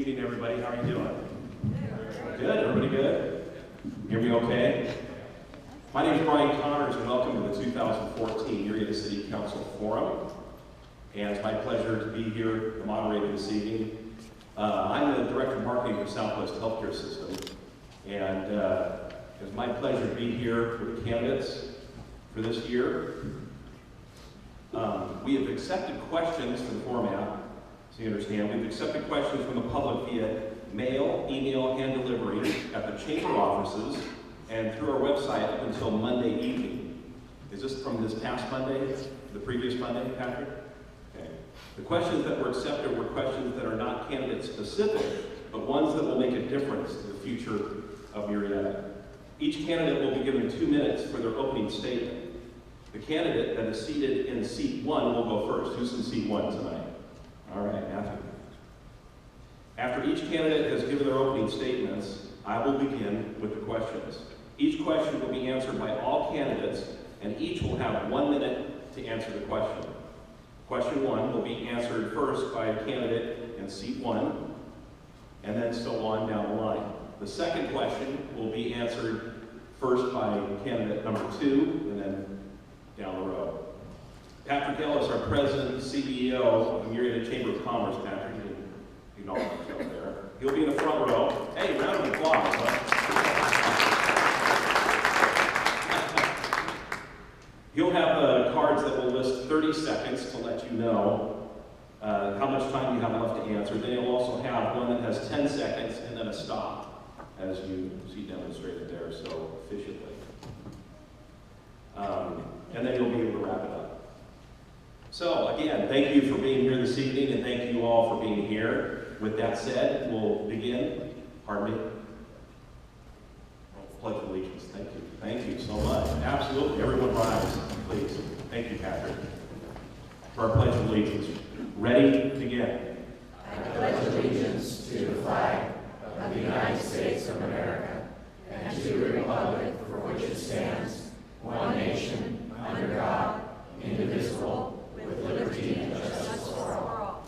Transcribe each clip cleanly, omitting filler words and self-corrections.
evening, everybody. How are you doing? Good. Everybody good? Hear me okay? My name is Brian Connors, and welcome to the 2014 Murrieta City Council Forum. And it's my pleasure to be here, the moderator this evening. I'm the Director of Marketing for Southwest Healthcare System, and it's my pleasure to be here with the candidates for this year. We have accepted questions for the format, so you understand. We've accepted questions from the public via mail, email, and delivery at the chamber offices and through our website up until Monday evening. Is this from this past Monday, the previous Monday, Patrick? Okay. The questions that were accepted were questions that are not candidate specific, but ones that will make a difference to the future of Murrieta. Each candidate will be given 2 minutes for their opening statement. The candidate that is seated in seat 1 will go first. Who's in seat 1 tonight? All right, Matthew. After each candidate has given their opening statements, I will begin with the questions. Each question will be answered by all candidates, and each will have 1 minute to answer the question. Question 1 will be answered first by a candidate in seat 1, and then so on down the line. The second question will be answered first by candidate number 2, and then down the road. Patrick Ellis, our President and CEO of the Murrieta Chamber of Commerce. Patrick, you didn't acknowledge himself there. He'll be in the front row. Hey, round of applause. He'll have cards that will list 30 seconds to let you know how much time you have left to answer. Then he'll also have one that has 10 seconds and then a stop, as you see demonstrated there so efficiently. And then you'll be able to wrap it up. So again, thank you for being here this evening, and thank you all for being here. With that said, we'll begin. Pardon me? Pledge of Allegiance. Thank you. Thank you so much. Absolutely. Everyone rise, please. Thank you, Patrick. For our Pledge of Allegiance. Ready? Begin. I pledge allegiance to the flag of the United States of America and to the republic for which it stands, one nation, under God, indivisible, with liberty and justice for all.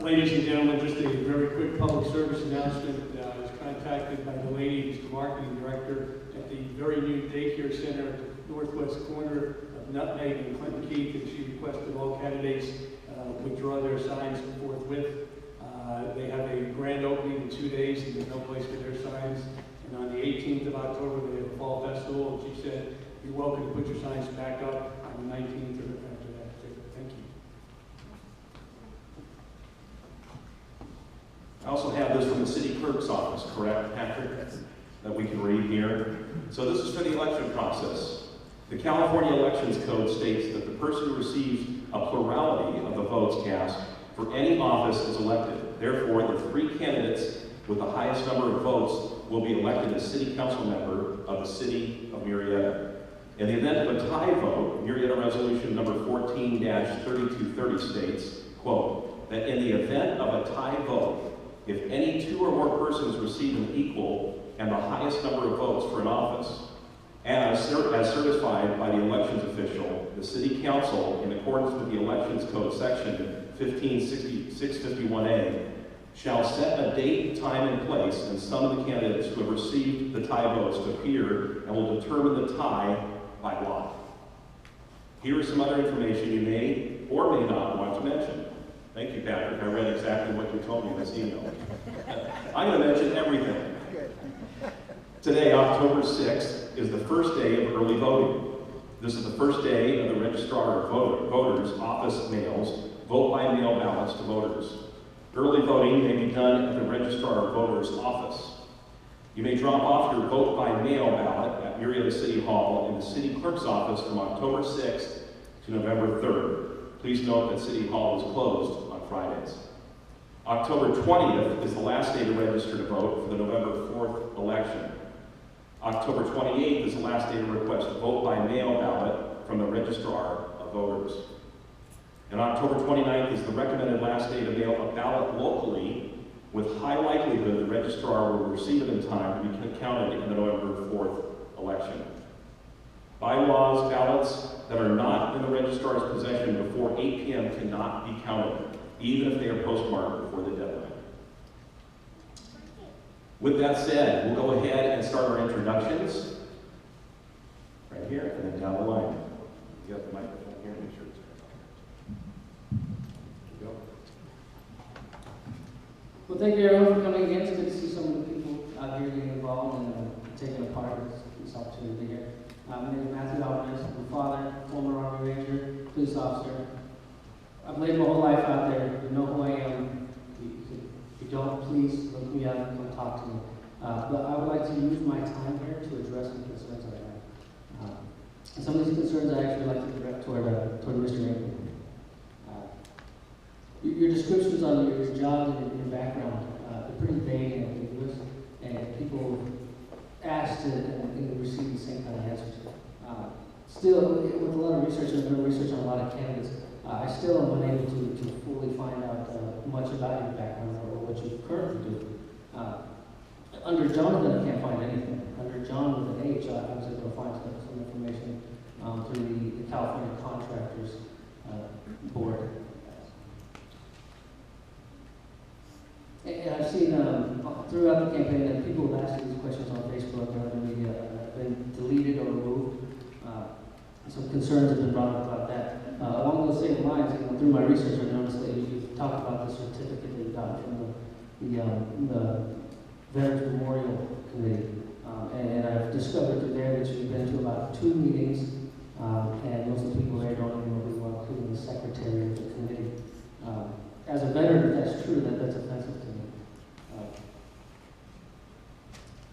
Ladies and gentlemen, just a very quick public service announcement. I was contacted by the lady who's the marketing director at the very new daycare center at the northwest corner of Nutmeg and Clinton Keith, and she requested all candidates withdraw their signs forthwith. They have a grand opening in 2 days, and there's no place for their signs. And on the 18th of October, they have a fall festival, and she said, you're welcome to put your signs back up on the 19th or after that. Thank you. I also have this from the city clerk's office, correct, Patrick? That we can read here. So this is for the election process. The California Elections Code states that the person who receives a plurality of the votes cast for any office is elected. Therefore, the 3 candidates with the highest number of votes will be elected as city council member of the city of Murrieta. In the event of a tie vote, Murrieta Resolution number 14-3230 states, quote, that in the event of a tie vote, if any 2 or more persons receive an equal and the highest number of votes for an office, as certified by the elections official, the city council, in accordance with the Elections Code section 156651A, shall set a date, time, and place, and some of the candidates who have received the tie votes to appear and will determine the tie by lot. Here is some other information you may or may not want to mention. Thank you, Patrick. I read exactly what you told me in this email. I'm going to mention everything. Today, October 6th, is the first day of early voting. This is the first day of the registrar of voters' office mails vote by mail ballots to voters. Early voting may be done at the registrar of voters' office. You may drop off your vote by mail ballot at Murrieta City Hall in the city clerk's office from October 6th to November 3rd. Please note that City Hall is closed on Fridays. October 20th is the last day to register to vote for the November 4th election. October 28th is the last day to request a vote by mail ballot from the registrar of voters. And October 29th is the recommended last day to mail a ballot locally, with high likelihood the registrar will receive it in time to be counted in the November 4th election. Bylaws, ballots that are not in the registrar's possession before 8 p.m. cannot be counted, even if they are postmarked before the deadline. With that said, we'll go ahead and start our introductions. Right here, and then down the line. You got the microphone here, make sure it's there. Go. Well, thank you everyone for coming again. It's good to see so many people out here getting involved and taking a part in this opportunity here. My name is Matthew Alvarez. I'm a father, former Army Ranger, police officer. I've lived my whole life out there. You know who I am. If you don't, please look me up and come talk to me. But I would like to use my time here to address some concerns that I have. And some of these concerns I actually like to direct toward Mr. Rankin. Your descriptions on your job and your background are pretty vague and ambiguous, and people asked and receive the same kind of answers. Still, with a lot of research, and I've done research on a lot of candidates, I still am unable to fully find out much about your background or what you currently do. Under Jonathan, I can't find anything. Under John with an H, I was able to find some information through the California Contractors Board. And I've seen throughout the campaign that people have asked these questions on Facebook and other media have been deleted or removed. Some concerns have been brought up about that. Along those same lines, through my research, I noticed that you've talked about the certificate that you got from the Veterans Memorial Committee. And I've discovered through there that you've been to about 2 meetings, and most of the people there don't even know who you are, including the secretary of the committee. As a veteran, if that's true, that's offensive to me.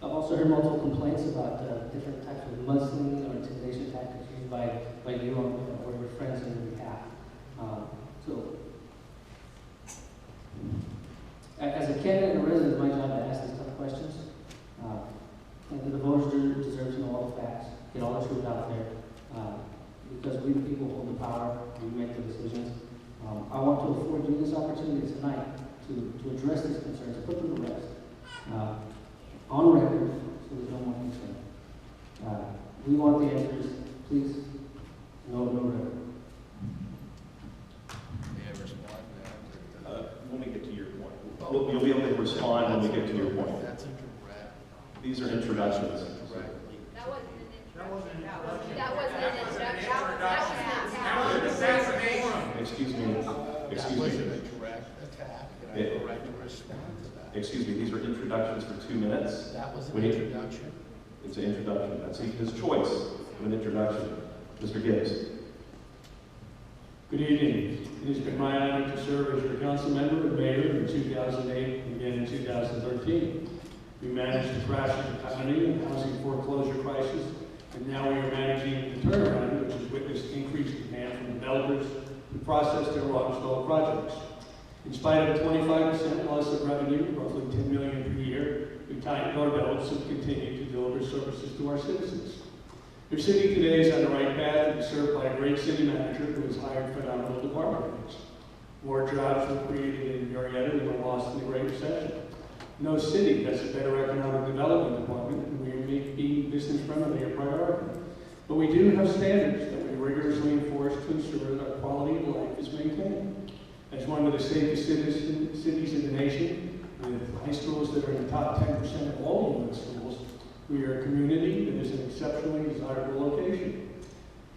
I've also heard multiple complaints about different types of mudslinging or intimidation tactics used by you or your friends on your behalf. As a candidate and a resident, it's my job to ask these tough questions. And the voters deserve to know all the facts, get all the truth out there, because we the people hold the power, we make the decisions. I want to afford you this opportunity tonight to address these concerns, to put them to rest. On record, so there's no more concern. We want the answers, please. No record. May I respond to that? When we get to your point, you'll be able to respond when we get to your point. That's incorrect. These are introductions. That wasn't an introduction. That wasn't an introduction. Excuse me. That Excuse was me. an incorrect attack, and I have a right to respond to that. Excuse me. These are introductions for 2 minutes. That was an We need- introduction. It's an introduction. That's his choice of an introduction. Mr. Gibbs. Good evening. It has been my honor to serve as your council member and mayor in 2008 and again in 2013. We managed the crash of the economy and housing foreclosure crisis, and now we are managing the turnaround, which has witnessed increased demand from developers who process their water-stall projects. In spite of a 25% loss of revenue, roughly $10 million per year, we tightened our belts and continue to deliver services to our citizens. Your city today is on the right path and is served by a great city manager who has hired phenomenal department heads. More jobs were created in Murrieta than were lost in the Great Recession. No city has a better economic development department, and we are making business friendly a priority. But we do have standards that we rigorously enforce to ensure that our quality of life is maintained. As one of the safest cities in the nation, with high schools that are in the top 10% of all U.S. schools, we are a community that is an exceptionally desirable location.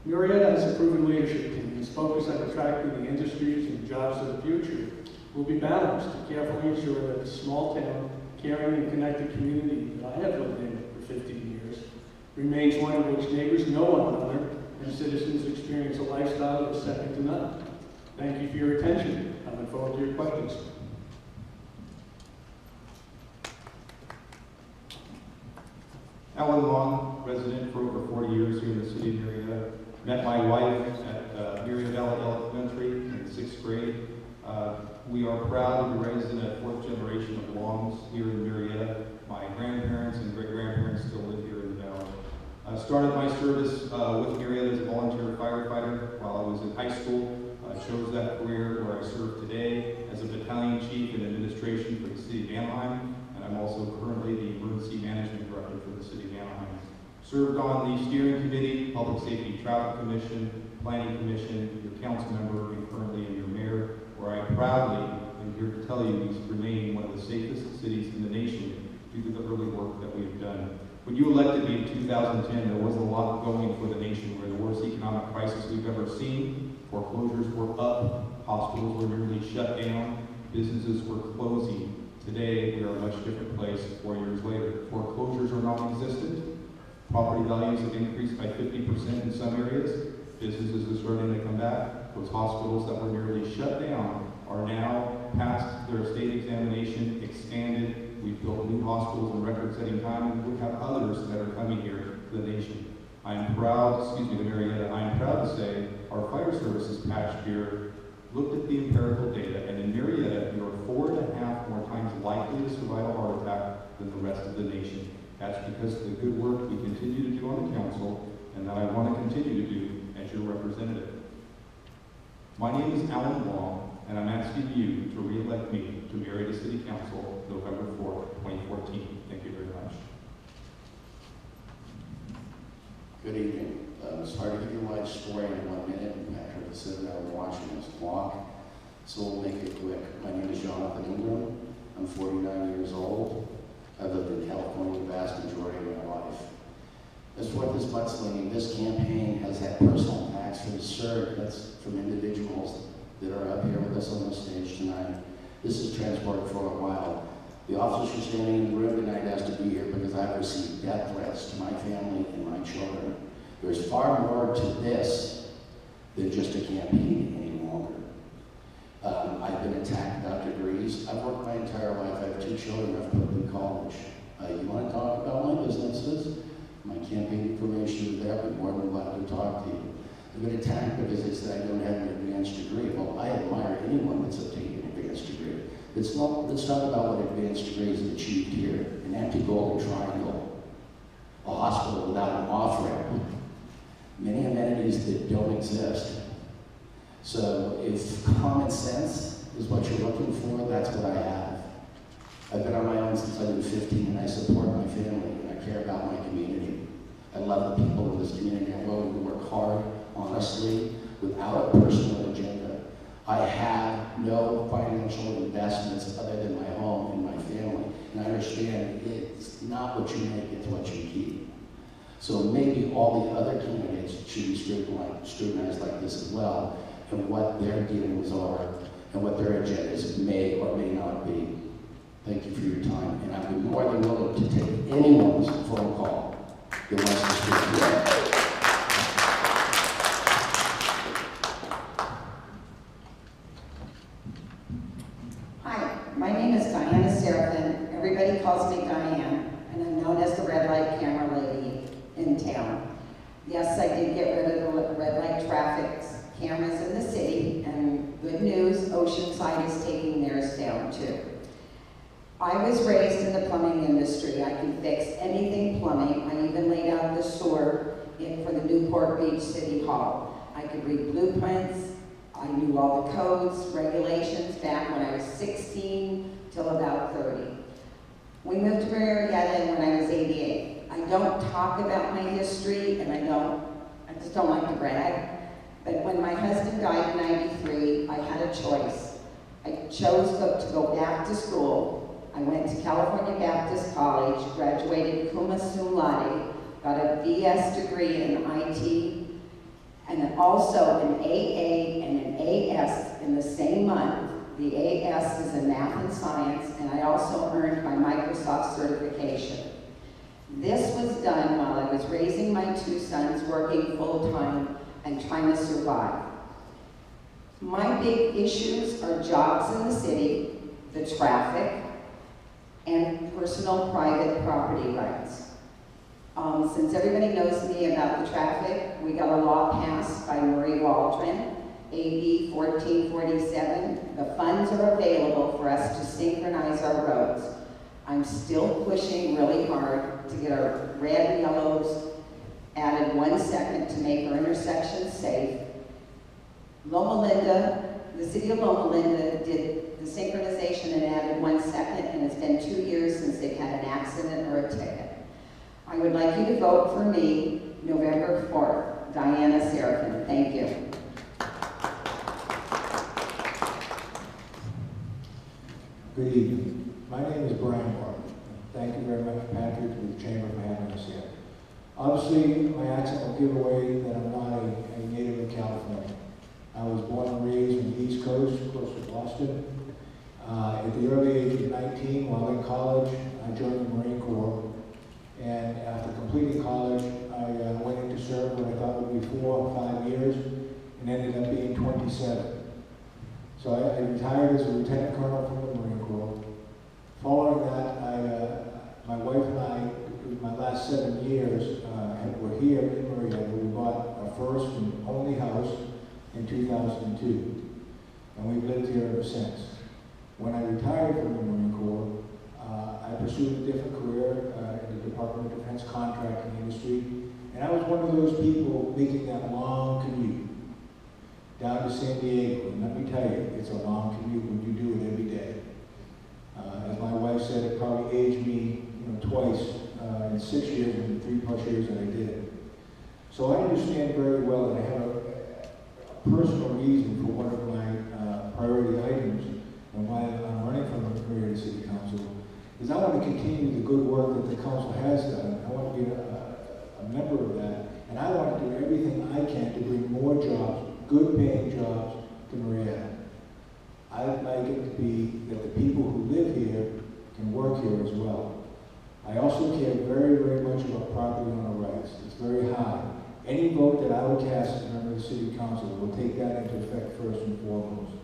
Murrieta has a proven leadership team and is focused on attracting the industries and jobs of the future. We'll be balanced to carefully ensure that the small town, caring and connected community that I have lived in for 15 years remains one in which neighbors know one another and citizens experience a lifestyle that is second to none. Thank you for your attention. I look forward to your questions. Alan Long, resident for over 40 years here in the city of Murrieta. Met my wife at Murrieta Valley Elementary in 6th grade. We are proud to be raised in a 4th generation of Longs here in Murrieta. My grandparents and great-grandparents still live here in the valley. I started my service with Murrieta as a volunteer firefighter while I was in high school. I chose that career where I serve today as a battalion chief in administration for the city of Anaheim, and I'm also currently the emergency management director for the city of Anaheim. Served on the steering committee, Public Safety Traffic Commission, Planning Commission, your council member, and currently in your mayor, where I proudly am here to tell you we remain one of the safest cities in the nation due to the early work that we have done. When you elected me in 2010, there was a lot going for the nation. We're in the worst economic crisis we've ever seen. Foreclosures were up, hospitals were nearly shut down, businesses were closing. Today, we are a much different place 4 years later. Foreclosures are non-existent. Property values have increased by 50% in some areas. Businesses are starting to come back. Those hospitals that were nearly shut down are now past their state examination, expanded. We've built new hospitals in record-setting time, and we have others that are coming here to the nation. I am proud, to Murrieta, I am proud to say our fire services past year looked at the empirical data, and in Murrieta, you are 4.5 more times likely to survive a heart attack than the rest of the nation. That's because of the good work we continue to do on the council, and that I want to continue to do as your representative. My name is Alan Long, and I'm asking you to re-elect me to Murrieta City Council November 4th, 2014. Thank you very much. Good evening. It's hard to give you my story in 1 minute after the sitting there and watching this clock, so we'll make it quick. My name is Jonathan Ingram. I'm 49 years old. I've lived in California the vast majority of my life. As for this mudslinging, this campaign has had personal attacks from surrogates, from individuals that are up here with us on the stage tonight. This has transported for a while. The officers are standing in the room tonight asked to be here because I've received death threats to my family and my children. There's far more to this than just a campaign any longer. I've been attacked about degrees. I've worked my entire life. I have 2 children I've put through college. You want to talk about my businesses? My campaign information is there. I'd be more than glad to talk to you. I've been attacked because they said I don't have an advanced degree. Well, I admire anyone that's obtained an advanced degree. Let's talk about what advanced degrees have achieved here. An empty golden triangle, a hospital without an off-ramp, many amenities that don't exist. So if common sense is what you're looking for, that's what I have. I've been on my own since I've been 15, and I support my family, and I care about my community. I love the people in this community. I'm willing to work hard, honestly, without a personal agenda. I have no financial investments other than my home and my family, and I understand it's not what you make, it's what you keep. So maybe all the other candidates should be scrutinized like this as well, and what their dealings are, and what their agendas may or may not be. Thank you for your time, and I'd be more than willing to take anyone's phone call that wants to speak to you. Hi, my name is Diana Seraphin. Everybody calls me Diane, and I'm known as the red light camera lady in town. Yes, I did get rid of the red light traffic cameras in the city, and good news, Oceanside is taking theirs down too. I was raised in the plumbing industry. I can fix anything plumbing. I even laid out the sewer for the Newport Beach City Hall. I could read blueprints. I knew all the codes, regulations back when I was 16 till about 30. We moved to Murrieta when I was 88. I don't talk about my history, and I just don't like to brag. But when my husband died in 93, I had a choice. I chose to go back to school. I went to California Baptist College, graduated cum laude, got a BS degree in IT, and then also an AA and an AS in the same month. The AS is in math and science, and I also earned my Microsoft certification. This was done while I was raising my 2 sons, working full-time and trying to survive. My big issues are jobs in the city, the traffic, and personal private property rights. Since everybody knows me about the traffic, we got a law passed by Murray Waldron, AB 1447. The funds are available for us to synchronize our roads. I'm still pushing really hard to get our red and yellows added 1 second to make our intersections safe. Loma Linda, the city of Loma Linda did the synchronization and added 1 second, and it's been 2 years since they've had an accident or a ticket. I would like you to vote for me November 4th. Diana Serafin. Thank you. Good evening. My name is Brian Barton. Thank you very much, Patrick, to the Chamber for having us here. Obviously, my accent will give away that I'm not a native of California. I was born and raised on the East Coast, close to Boston. At the early age of 19, while in college, I joined the Marine Corps. And after completing college, I went in to serve what I thought would be 4 or 5 years, and ended up being 27. So I retired as a lieutenant colonel from the Marine Corps. Following that, my wife and I, my last 7 years, were here in Murrieta. We bought our first and only house in 2002, and we've lived here ever since. When I retired from the Marine Corps, I pursued a different career in the Department of Defense contracting industry, and I was one of those people making that long commute down to San Diego. And let me tell you, it's a long commute when you do it every day. As my wife said, it probably aged me twice in 6 years and 3+ years that I did it. So I understand very well that I have a personal reason for one of my priority items and why I'm running for the Murrieta City Council is I want to continue the good work that the council has done. I want to be a member of that, and I want to do everything I can to bring more jobs, good paying jobs, to Murrieta. I'd like it to be that the people who live here can work here as well. I also care very, very much about property owner rights. It's very high. Any vote that I would cast as a member of the City Council will take that into effect first and foremost.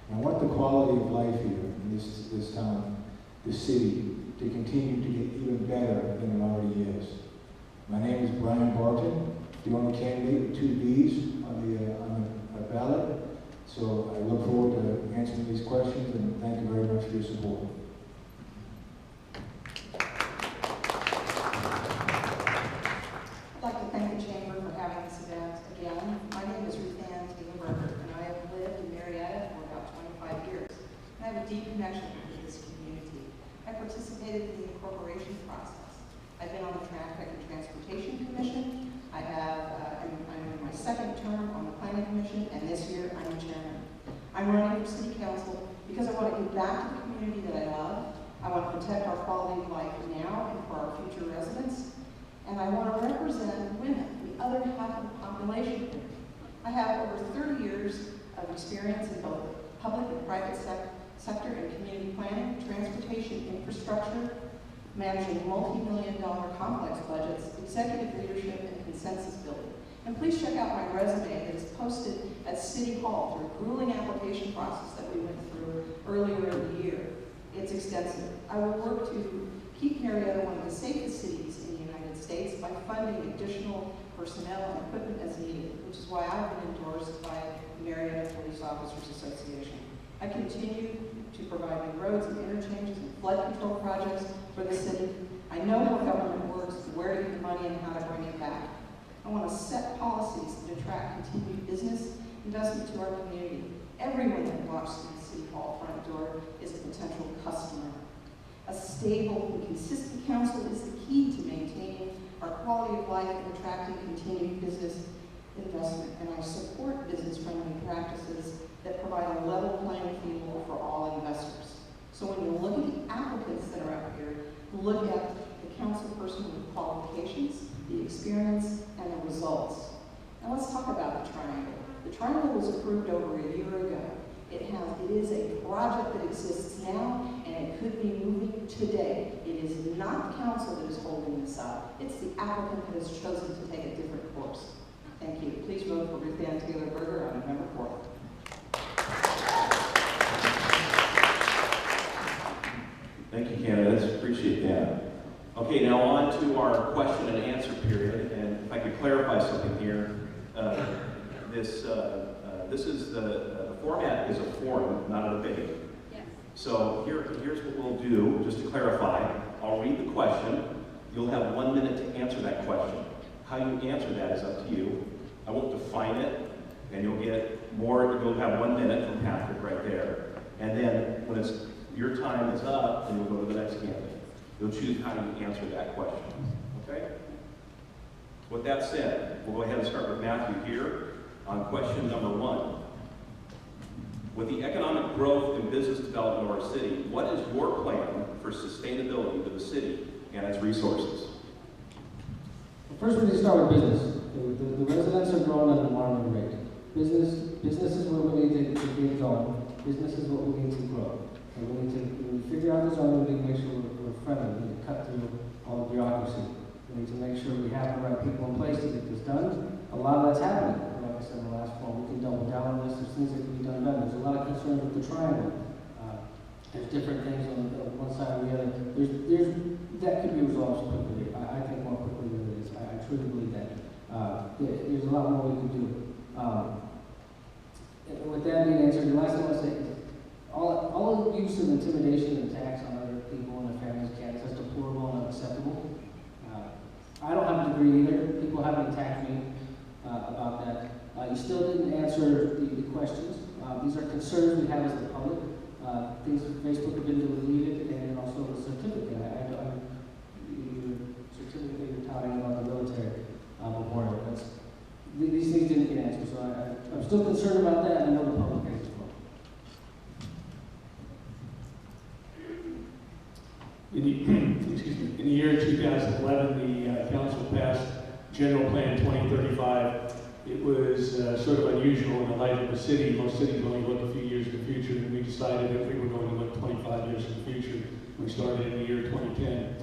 And I want the quality of life here in this town, this city, to continue to get even better than it already is. My name is Brian Barton, the only candidate with 2 Bs on the ballot. So I look forward to answering these questions, and thank you very much for your support. I'd like to thank the Chamber for having this event again. My name is Ruth Ann Taylor-Berger, and I have lived in Murrieta for about 25 years. I have a deep connection with this community. I participated in the incorporation process. I've been on the Traffic and Transportation Commission. I'm in my 2nd term on the Planning Commission, and this year I'm the chairman. I'm running for City Council because I want to give back to the community that I love. I want to protect our quality of life now and for our future residents. And I want to represent women, the other half of the population. I have over 30 years of experience in both public and private sector and community planning, transportation infrastructure, managing multi-million-dollar complex budgets, executive leadership, and consensus building. And please check out my resume that is posted at City Hall through a grueling application process that we went through earlier in the year. It's extensive. I will work to keep Murrieta one of the safest cities in the United States by funding additional personnel and equipment as needed, which is why I've been endorsed by the Murrieta Police Officers Association. I continue to provide new roads and interchanges and flood control projects for the city. I know how government works, where to get the money, and how to bring it back. I want to set policies that attract continued business investment to our community. Everyone that walks through the City Hall front door is a potential customer. A stable and consistent council is the key to maintaining our quality of life and attracting continued business investment. And I support business-friendly practices that provide a level playing field for all investors. So when you look at the applicants that are up here, look at the council person with qualifications, the experience, and the results. Now let's talk about the triangle. The triangle was approved over a year ago. It is a project that exists now, and it could be moving today. It is not the council that is holding this up. It's the applicant that has chosen to take a different course. Thank you. Please vote for Ruth Ann Taylor-Berger on November 4th. Thank you, candidates. Appreciate that. Okay, now on to our question and answer period. And if I could clarify something here, this is the format is a forum, not a debate. Yes. So here's what we'll do, just to clarify. I'll read the question. You'll have 1 minute to answer that question. How you answer that is up to you. I won't define it, and you'll have 1 minute from Patrick right there. And then when your time is up, then you'll go to the next candidate. You'll choose how you answer that question. Okay? With that said, we'll go ahead and start with Matthew here on question number 1. With the economic growth and business development of our city, what is your plan for sustainability of the city and its resources? First, we need to start with business. The residents are growing at an alarming rate. Business is where we need to get going. Business is what we need to grow. And when we figure out the zone, we need to make sure we're friendly. We need to cut through all the bureaucracy. We need to make sure we have the right people in place to get this done. A lot of that's happening. Like I said in the last fall, we can double down on this. There's things that can be done better. There's a lot of concerns with the triangle. There's different things on one side or the other. That could be resolved quickly. I think more quickly than it is. I truly believe that. There's a lot more we can do. And with that being answered, the last thing I want to say is all use of intimidation and attacks on other people and their families, that's deplorable and unacceptable. I don't have a degree either. People haven't attacked me about that. You still didn't answer the questions. These are concerns we have as the public. Things on Facebook have been deleted, and also the certificate. Your certificate you're touting about the military memorial. These things didn't get answered, so I'm still concerned about that, and I know the public is as well. In the year 2011, the council passed General Plan 2035. It was sort of unusual in the life of the city. Most cities only look a few years in the future, and we decided that we were going to look 25 years in the future. We started in the year 2010.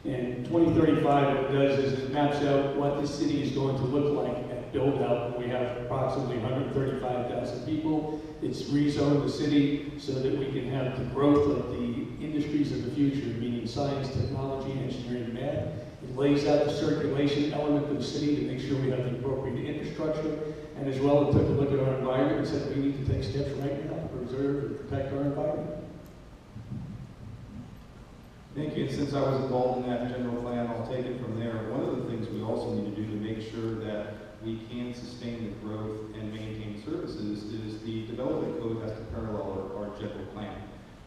And 2035, what it does is it maps out what the city is going to look like at build-out. We have approximately 135,000 people. It's rezoned the city so that we can have the growth of the industries of the future, meaning science, technology, engineering, and math. It lays out the circulation element of the city to make sure we have the appropriate infrastructure. And as well, it took a look at our environment and said we need to take steps right now to preserve and protect our environment. Thank you. And since I was involved in that general plan, I'll take it from there. One of the things we also need to do to make sure that we can sustain the growth and maintain services is the development code has to parallel our general plan.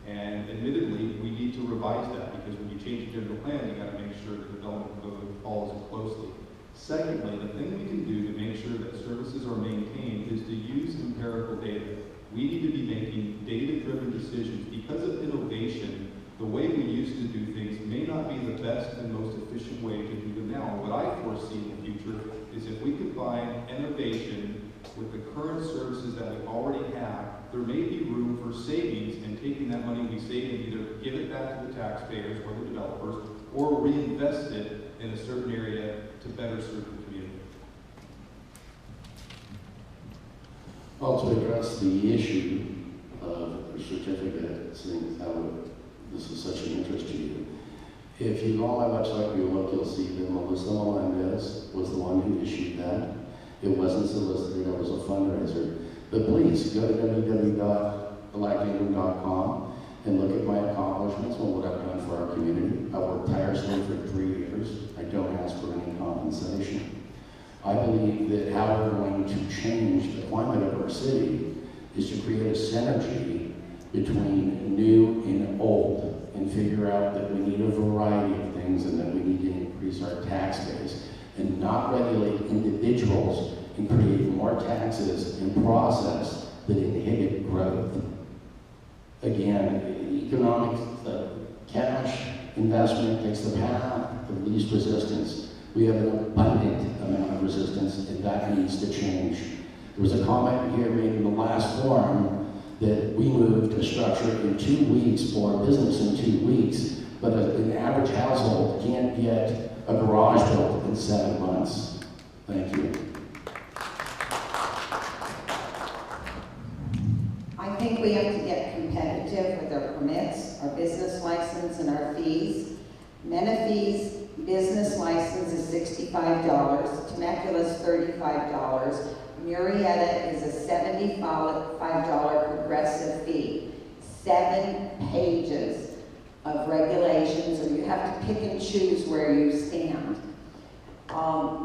And admittedly, we need to revise that because when you change the general plan, you got to make sure the development code follows it closely. Secondly, the thing we can do to make sure that services are maintained is to use empirical data. We need to be making data-driven decisions. Because of innovation, the way we used to do things may not be the best and most efficient way to do them now. What I foresee in the future is if we combine innovation with the current services that we already have, there may be room for savings and taking that money we save and either give it back to the taxpayers or the developers or reinvest it in a certain area to better serve the community. Well, to address the issue of the certificate, seeing how this is such an interest to you, if you go on my website, you look, you'll see that Melissa Melendez was the one who issued that. It wasn't solicited, it was a fundraiser. But please, go to www.blackingham.com and look at my accomplishments and what I've done for our community. I've worked tirelessly for 3 years. I don't ask for any compensation. I believe that how we're going to change the climate of our city is to create a synergy between new and old and figure out that we need a variety of things and that we need to increase our tax base and not regulate individuals and create more taxes and process that inhibit growth. Again, economic cash investment takes the path of least resistance. We have an abundant amount of resistance, and that needs to change. There was a comment here made in the last forum that we moved a structure in 2 weeks for a business in 2 weeks, but an average household can't get a garage built in 7 months. Thank you. I think we have to get competitive with our permits, our business license, and our fees. Menifee's business license is $65, Temecula's $35, Murrieta is a $75 progressive fee. 7 pages of regulations, and you have to pick and choose where you stand.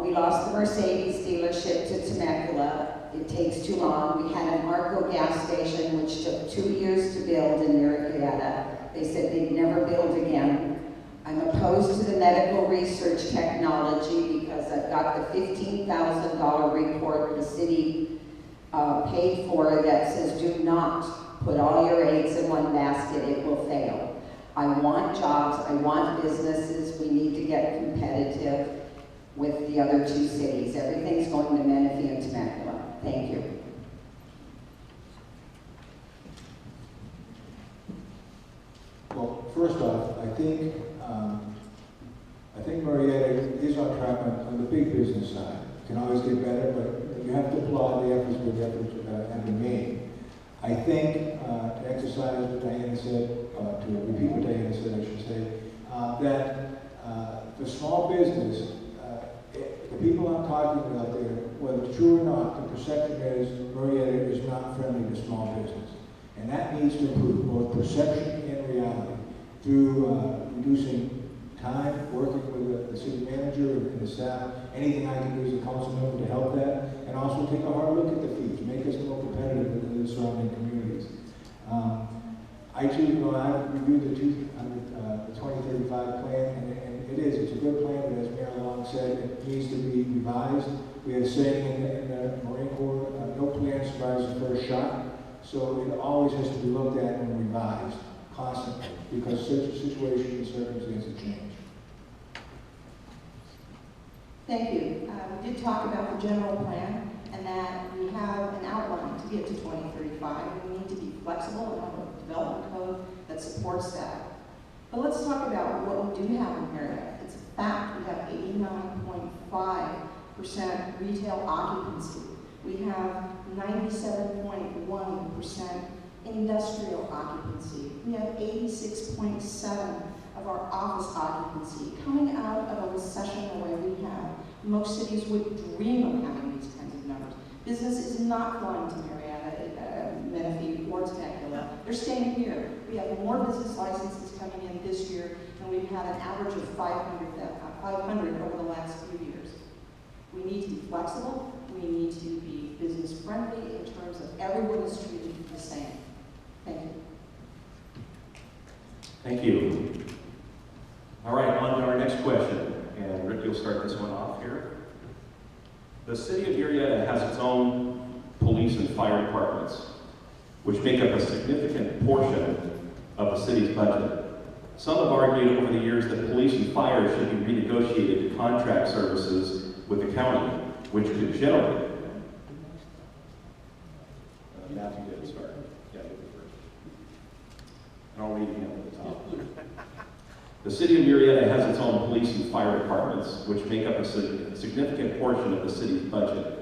We lost the Mercedes dealership to Temecula. It takes too long. We had an Arco gas station, which took 2 years to build in Murrieta. They said they'd never build again. I'm opposed opposed to the medical research technology because I've got the $15,000 report the city paid for that says do not put all your eggs in one basket, it will fail. I want jobs, I want businesses, we need to get competitive with the other two cities. Everything's going to Menifee and Temecula. Thank you. Well, first off, I think Murrieta is on track on the big business side. Can always get better, but you have to applaud the efforts have been made. I think, to exercise what Diana said, to repeat what Diana said, I should say, that for small business, the people I'm talking about there, whether it's true or not, the perception is Murrieta is not friendly to small business. And that needs to improve, both perception and reality, through reducing time, working with the city manager and the staff. Anything I can do as a council member to help that, and also take a hard look at the fees, make us more competitive with the surrounding communities. I too, I've reviewed the 2035 plan, and it's a good plan, but as Mayor Long said, it needs to be revised. We had a saying in the Marine Corps, no plan survives the first shot. So it always has to be looked at and revised constantly because such a situation and circumstances change. Thank you. We did talk about the general plan and that we have an outline to get to 2035. We need to be flexible and have a development code that supports that. But let's talk about what we do have in Murrieta. It's a fact we have 89.5% retail occupancy. We have 97.1% industrial occupancy. We have 86.7% of our office occupancy. Coming out of a recession the way we have, most cities would dream of having these kinds of numbers. Business is not flying to Murrieta, Menifee, or Temecula. They're staying here. We have more business licenses coming in this year than we've had an average of 500 over the last few years. We need to be flexible. We need to be business friendly in terms of everyone is treated the same. Thank you. Thank you. All right, on to our next question. And Rick, you'll start this one off here. The city of Murrieta has its own police and fire departments, which make up a significant portion of the city's budget. Some have argued over the years that police and fire should be renegotiated to contract services with the county, which could generate. Matthew did start. Yeah, you go first. And I'll read again at the top. The city of Murrieta has its own police and fire departments, which make up a significant portion of the city's budget.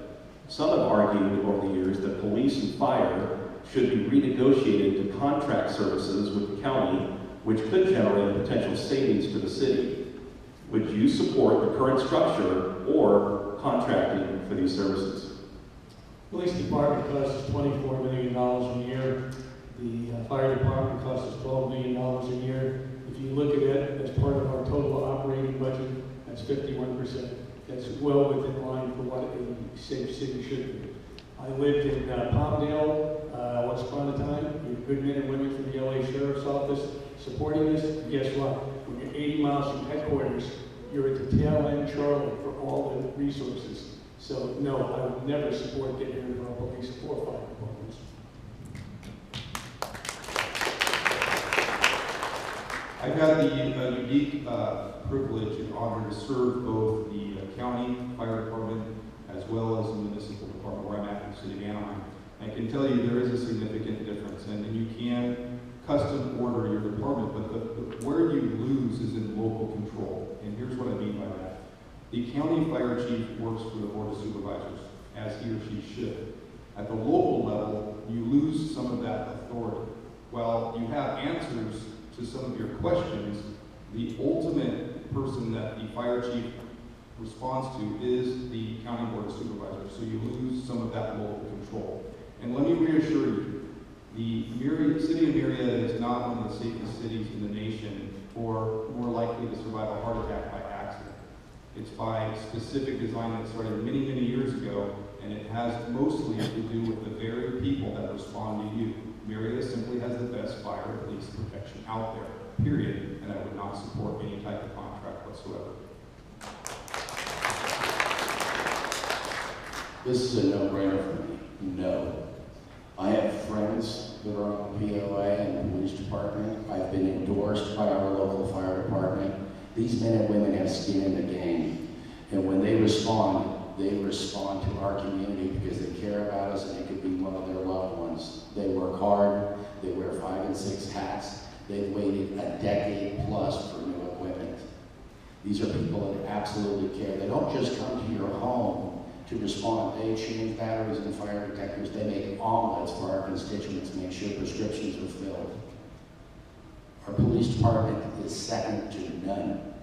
Some have argued over the years that police and fire should be renegotiated to contract services with the county, which could generate potential savings to the city. Would you support the current structure or contracting for these services? Police department costs us $24 million a year. The fire department costs us $12 million a year. If you look at it as part of our total operating budget, that's 51%. That's well within line for what a safe city should be. I lived in Palmdale once upon a time. We had good men and women from the LA Sheriff's Office supporting us. And guess what? When you're 80 miles from headquarters, you're at the tail end Charlotte for all the resources. So no, I would never support getting rid of our police or fire departments. I've had the unique privilege and honor to serve both the county fire department as well as the municipal department where I'm at in the city of Anaheim. I can tell you there is a significant difference, and you can custom order your department, but where you lose is in local control. And here's what I mean by that. The county fire chief works for the board of supervisors, as he or she should. At the local level, you lose some of that authority. While you have answers to some of your questions, the ultimate person that the fire chief responds to is the county board of supervisors. So you lose some of that local control. And let me reassure you, the city of Murrieta is not one of the safest cities in the nation or more likely to survive a heart attack by accident. It's by specific design that started many, many years ago, and it has mostly to do with the very people that respond to you. Murrieta simply has the best fire and police protection out there, period, and I would not support any type of contract whatsoever. This is a no-brainer for me. No. I have friends that are on the POA and the police department. I've been endorsed by our local fire department. These men and women have skin in the game. And when they respond to our community because they care about us, and it could be one of their loved ones. They work hard, they wear 5 and 6 hats, they've waited a decade plus for new equipment. These are people that absolutely care. They don't just come to your home to respond. They change batteries and fire detectors. They make omelets for our constituents, make sure prescriptions are filled. Our police department is second to none.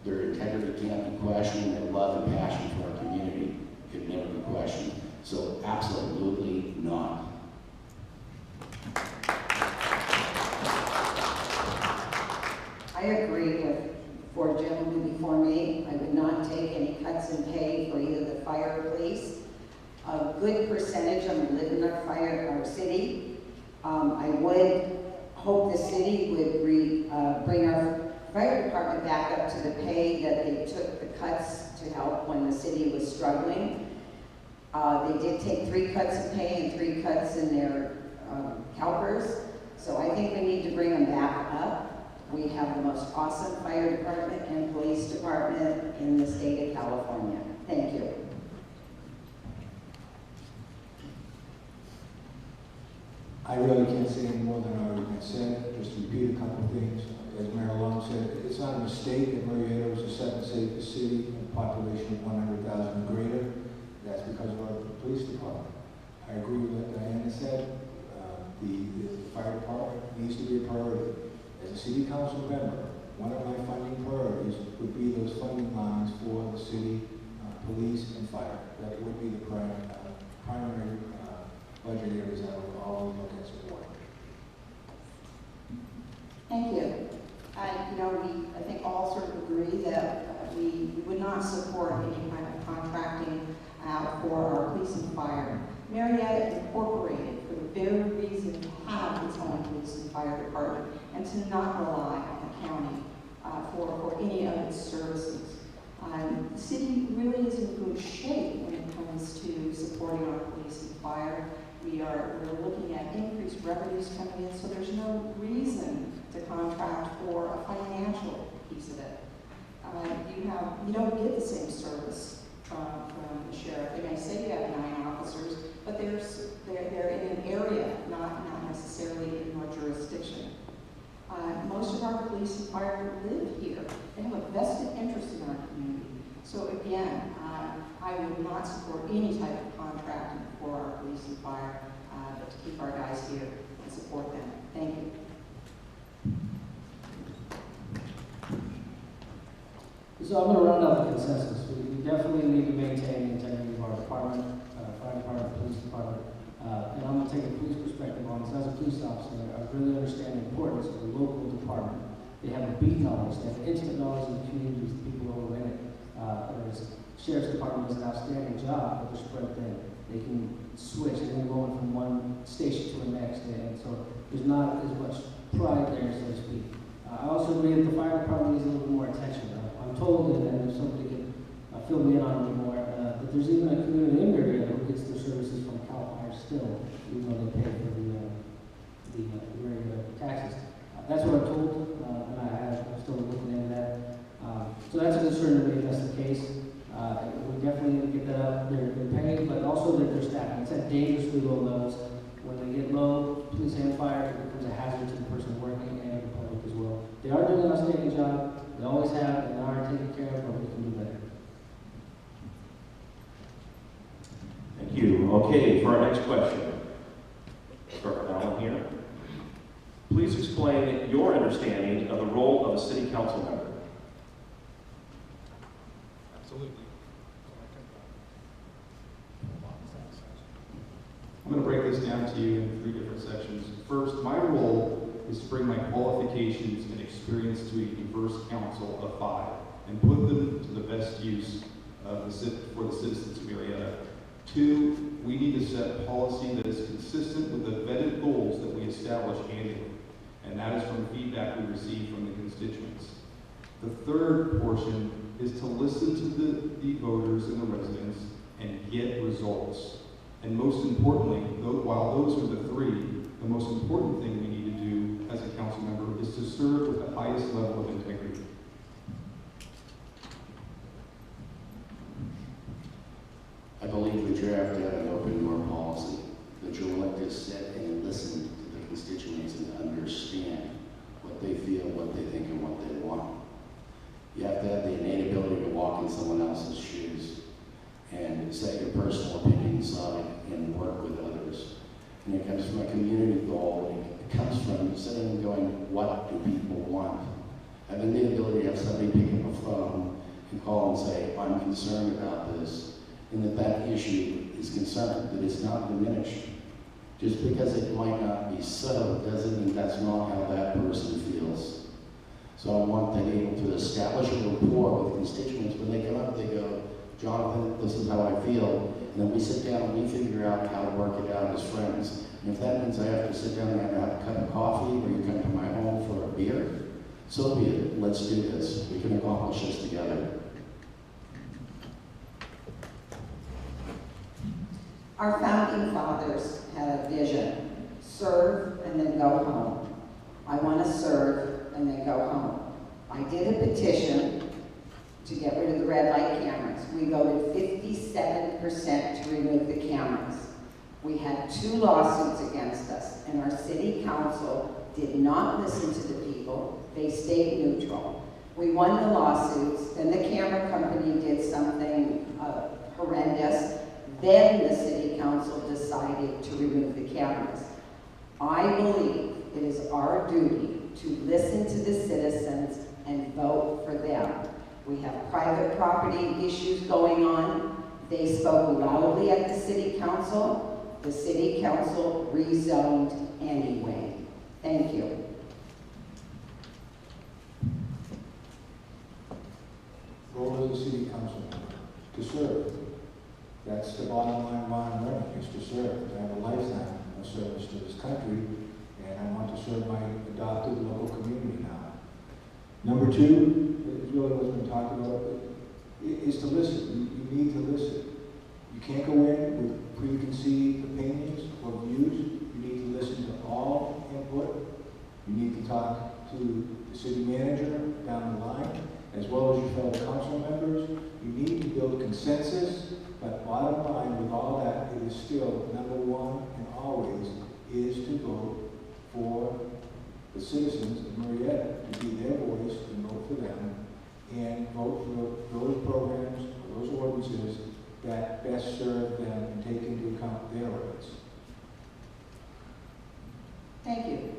Their integrity can't be questioned. Their love and passion for our community could never be questioned. So absolutely not. I agree with 4 gentlemen before me. I would not take any cuts in pay for either the fire or police. A good percentage of them live in our city. I would hope the city would bring our fire department back up to the pay that they took the cuts to help when the city was struggling. They did take 3 cuts in pay and 3 cuts in their CalPERS. So I think we need to bring them back up. We have the most awesome fire department and police department in the state of California. Thank you. I really can't say any more than I already been said. Just to repeat a couple of things. As Mayor Long said, it's not a mistake that Murrieta was the 7th safest city with a population of 100,000 and greater. That's because of our police department. I agree with what Diana said. The fire department needs to be a priority. As a city council member, one of my funding priorities would be those funding lines for the city, police, and fire. That would be the primary budget areas I would always look at supporting. Thank you. I think all sort of agree that we would not support any kind of contracting out for our police and fire. Murrieta incorporated for the very reason to have its own police and fire department and to not rely on the county for any of its services. The city really is in good shape when it comes to supporting our police and fire. We're looking at increased revenues coming in, so there's no reason to contract for a financial piece of it. You don't get the same service from the sheriff. They may say you have 9 officers, but they're in an area, not necessarily in your jurisdiction. Most of our police and fire live here. They have a vested interest in our community. So again, I would not support any type of contracting for our police and fire, but to keep our guys here and support them. Thank you. So I'm going to round out the consensus. We definitely need to maintain the integrity of our department, fire department, police department. And I'm going to take a police perspective on this. As a police officer, I really understand the importance of the local department. They have a beat knowledge, they have instant knowledge of the communities, the people who are in it. Whereas Sheriff's Department does an outstanding job, but they're spread thin. They can switch, they can go from one station to the next, and so there's not as much pride there, so to speak. I also agree that the fire department needs a little more attention. I'm told that if somebody can fill me in on it more, that there's even a community in Murrieta who gets their services from Cal Fire still, even though they pay for the Murrieta taxes. That's what I'm told, and I'm still looking into that. So that's a concern to me if that's the case. We definitely need to get that up. They're paid, but also that they're staffing. It's at dangerously low levels. When they get low, police and fire, it becomes a hazard to the person working and the public as well. They are doing an outstanding job. They always have, and they are taken care of, but we can do better. Thank you. Okay, for our next question. Start with Alan here. Please explain your understanding of the role of a city council member. Absolutely. I'm going to break this down to you in 3 different sections. First, my role is to bring my qualifications and experience to a diverse council of 5 and put them to the best use for the citizens of Murrieta. 2, we need to set policy that is consistent with the vetted goals that we establish annually. And that is from feedback feedback we receive from the constituents. The third portion is to listen to the voters and the residents and get results. And most importantly, while those are the three, the most important thing we need to do as a council member is to serve with the highest level of integrity. I believe that you have to have an open door policy, that you're willing to sit and listen to the constituents and understand what they feel, what they think, and what they want. You have to have the innate ability to walk in someone else's shoes and set your personal opinion aside and work with others. And it comes from a community goal. It comes from sitting and going, what do people want? Having the ability to have somebody pick up a phone and call and say, I'm concerned about this, and that issue is concerned, that it's not diminished. Just because it might not be so doesn't mean that's not how that person feels. So I want them able to establish a rapport with constituents. When they come up, they go, Jonathan, this is how I feel. And then we sit down and we figure out how to work it out as friends. And if that means I have to sit down and have a cup of coffee, or you come to my home for a beer, so be it. Let's do this. We can accomplish this together. Our founding fathers had a vision: serve and then go home. I want to serve and then go home. I did a petition to get rid of the red light cameras. We voted 57% to remove the cameras. We had 2 lawsuits against us, and our city council did not listen to the people. They stayed neutral. We won the lawsuits, then the camera company did something horrendous. Then the city council decided to remove the cameras. I believe it is our duty to listen to the citizens and vote for them. We have private property issues going on. They spoke loudly at the city council. The city council rezoned anyway. Thank you. Role of the city council member, to serve. That's the bottom line running, is to serve, to have a lifetime of service to this country, and I want to serve my adopted local community now. Number 2, is really what's been talked about, is to listen. You need to listen. You can't go in with preconceived opinions or views. You need to listen to all input. You need to talk to the city manager down the line, as well as your fellow council members. You need to build consensus. But bottom line, with all that, it is still number 1 and always is to vote for the citizens of Murrieta, to be their voice and vote for them, and vote for those programs, or those ordinances that best serve them and take into account their rights. Thank you.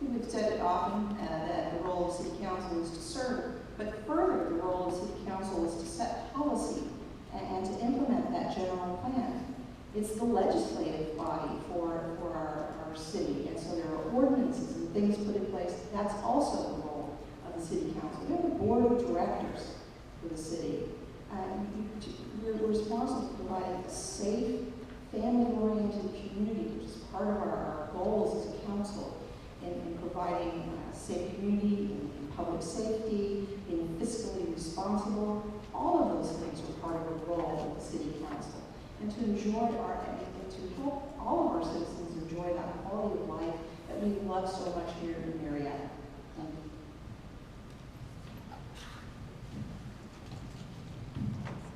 We've said it often that the role of city council is to serve, but further, the role of city council is to set policy and to implement that general plan. It's the legislative body for our city, and so there are ordinances and things put in place. That's also the role of the city council. They're the board of directors for the city. We're responsible for providing a safe, family-oriented community, which is part of our goals as a council, in providing a safe community, in public safety, in fiscally responsible. All of those things are part of the role of the city council. And to enjoy and to help all of our citizens enjoy that quality of life that we love so much here in Murrieta. Thank you.